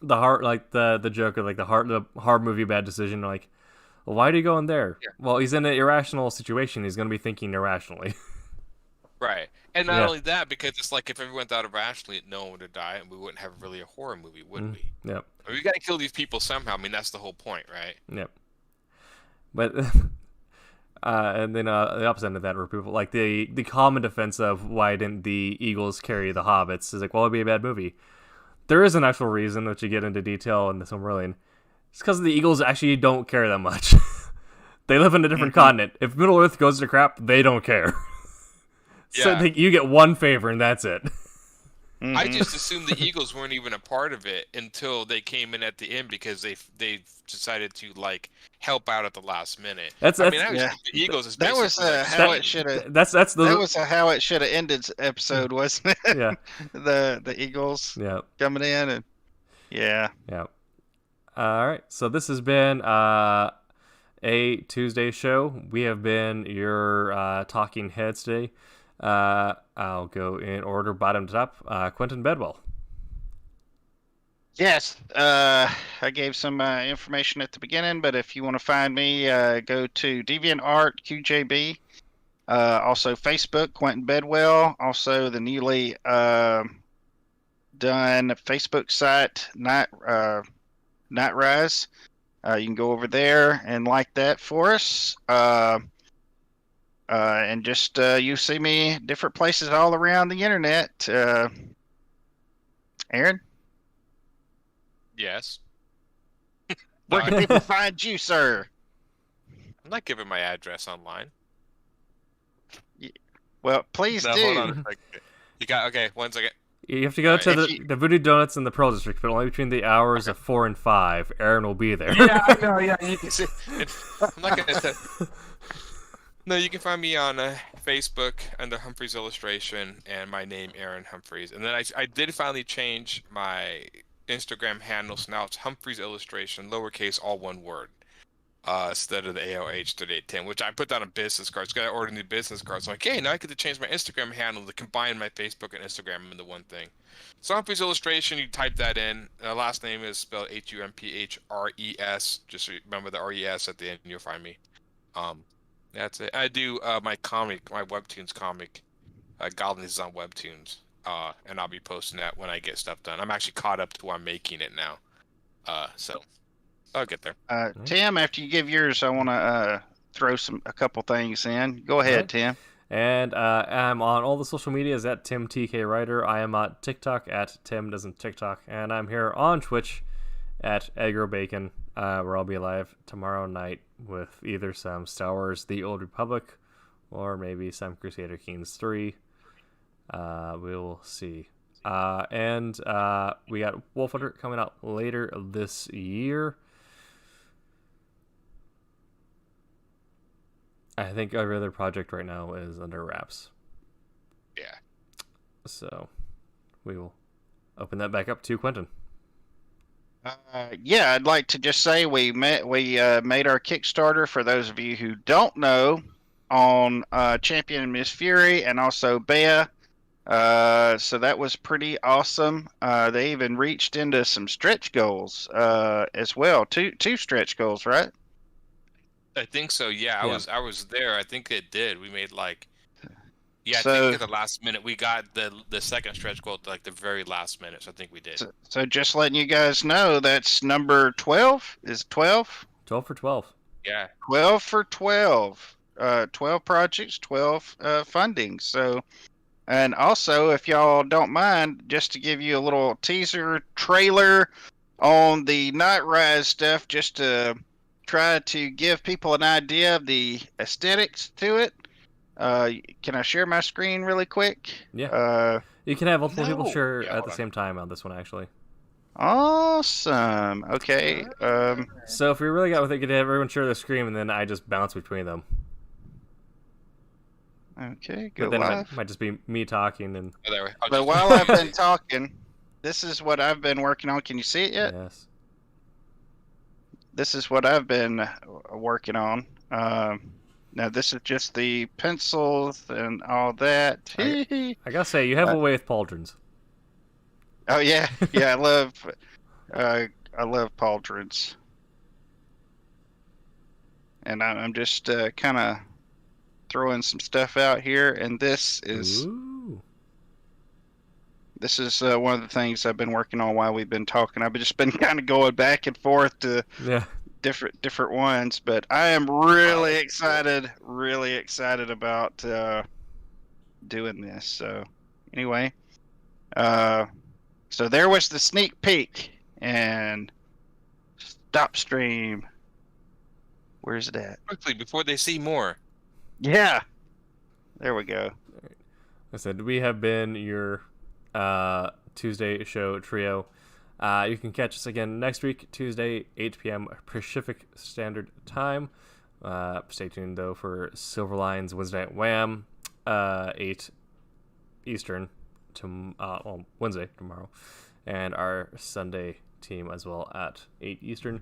heart, the joke of the hard movie bad decision. Like, well, why do you go in there? Yeah. Well, he's in an irrational situation. He's going to be thinking irrationally. Right. And not Yeah. only that, because it's like if everyone thought irrationally, no one would die, and we wouldn't have really a horror movie, would we? Yep. I mean, we got to kill these people somehow. I mean, that's the whole point, right? Yep. But and then the opposite end of that, where people like the common defense of why didn't the Eagles carry the Hobbits is like, well, it'd be a bad movie. There is an actual reason, which you get into detail in the Silmarillion. It's because the Eagles actually don't care that much. They live in a different continent. If Middle Earth goes to crap, they don't care. So Yeah. you get one favor and that's it. I just assumed the Eagles weren't even a part of it until they came in at the end because they decided to help out at the last minute. That's I mean, I yeah. was the Eagles is That was basically how it should have. That's the That was how it should have ended episode, wasn't it? yeah the Eagles yeah. coming in and yeah. All right, so this has been a Tuesday show. We have been your talking heads today. I'll go in order, bottom to top. Quentin Bedwell. Yes, I gave some information at the beginning, but if you want to find me, go to DeviantArt QJB. Also Facebook, Quentin Bedwell. Also the newly done Facebook site, Nightrise. You can go over there and like that for us. And just you see me different places all around the internet. Aaron, yes. where can people find you, sir? I'm not giving my address online. Well, please No, do. hold on a second. You got okay. 1 second. You have to go to If you- the Voodoo Donuts in the Pearl District, but only between the hours of 4 and 5. Aaron will be there. Yeah, I know. Yeah, you can see. I'm not gonna say. No, you can find me on Facebook under Humphreys Illustration and my name Aaron Humphreys. And then I did finally change my Instagram handle, so now it's Humphreys Illustration, lowercase, all one word, instead of the AOH3810, which I put down on business cards. Got to order new business cards. I'm like, hey, now I get to change my Instagram handle to combine my Facebook and Instagram into one thing. So Humphreys Illustration, you type that in. Last name is spelled HUMPHRES. Just remember the RES at the end, and you'll find me. That's it. I do my comic, my Webtoons comic, Goblins is on Webtoons, and I'll be posting that when I get stuff done. I'm actually caught up to where I'm making it now, so I'll get there. Tim, after you give yours, I want to throw a couple things in. Go ahead, Alright. Tim. And I'm on all the social medias at TimTKWriter. I am on TikTok at Tim Doesn't TikTok. And I'm here on Twitch at EggroBacon, where I'll be live tomorrow night with either some Star Wars The Old Republic or maybe some Crusader Kings 3. We will see. And we got Wolf Hunter coming out later this year. I think every other project right now is under wraps. Yeah. So we will open that back up to Quentin. Yeah, I'd like to just say we made our Kickstarter for those of you who don't know on Champion Miss Fury and also Bea. So that was pretty awesome. They even reached into some stretch goals as well. Two stretch goals, right? I think so. Yeah, Yeah. I was there. I think it did. We made like I So- think at the last minute we got the second stretch goal at like the very last minute. So I think we did. So just letting you guys know, that's number 12. Is 12? 12 for 12. Yeah. 12 for 12. 12 projects, 12 funding. So, and also, if y'all don't mind, just to give you a little teaser trailer on the Night Rise stuff, just to try to give people an idea of the aesthetics to it. Can I share my screen really quick? Yeah. You can have multiple people No. share Yeah, at hold the on. same time on this one, actually. Awesome. Okay. So if we really got with it, you could have everyone share their screen, and then I just bounce between them. Okay. But Go then live. it might just be me talking, and Oh, there we- I'll But just- while I've been talking, this is what I've been working on. Can you see it yet? yes. This is what I've been working on. Now this is just the pencils and all that. I gotta say, you have a way with pauldrons. Oh yeah, yeah. I love pauldrons, and I'm just kind of throwing some stuff out here. And this is Ooh. one of the things I've been working on while we've been talking. I've just been kind of going back and forth to Yeah. different ones, but I am really excited about doing this. So anyway, so there was the sneak peek, and stop stream. Where's it at? quickly before they see more. Yeah, there we go. I said we have been your Tuesday show trio. You can catch us again next week, Tuesday, 8 p.m. Pacific Standard Time. Stay tuned, though, for Silverline's Wednesday Night Wham, 8 Eastern, Wednesday, tomorrow, and our Sunday team as well at 8 Eastern.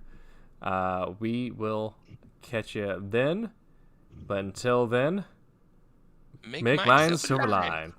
We will catch you then, but until then, make mine Silverline.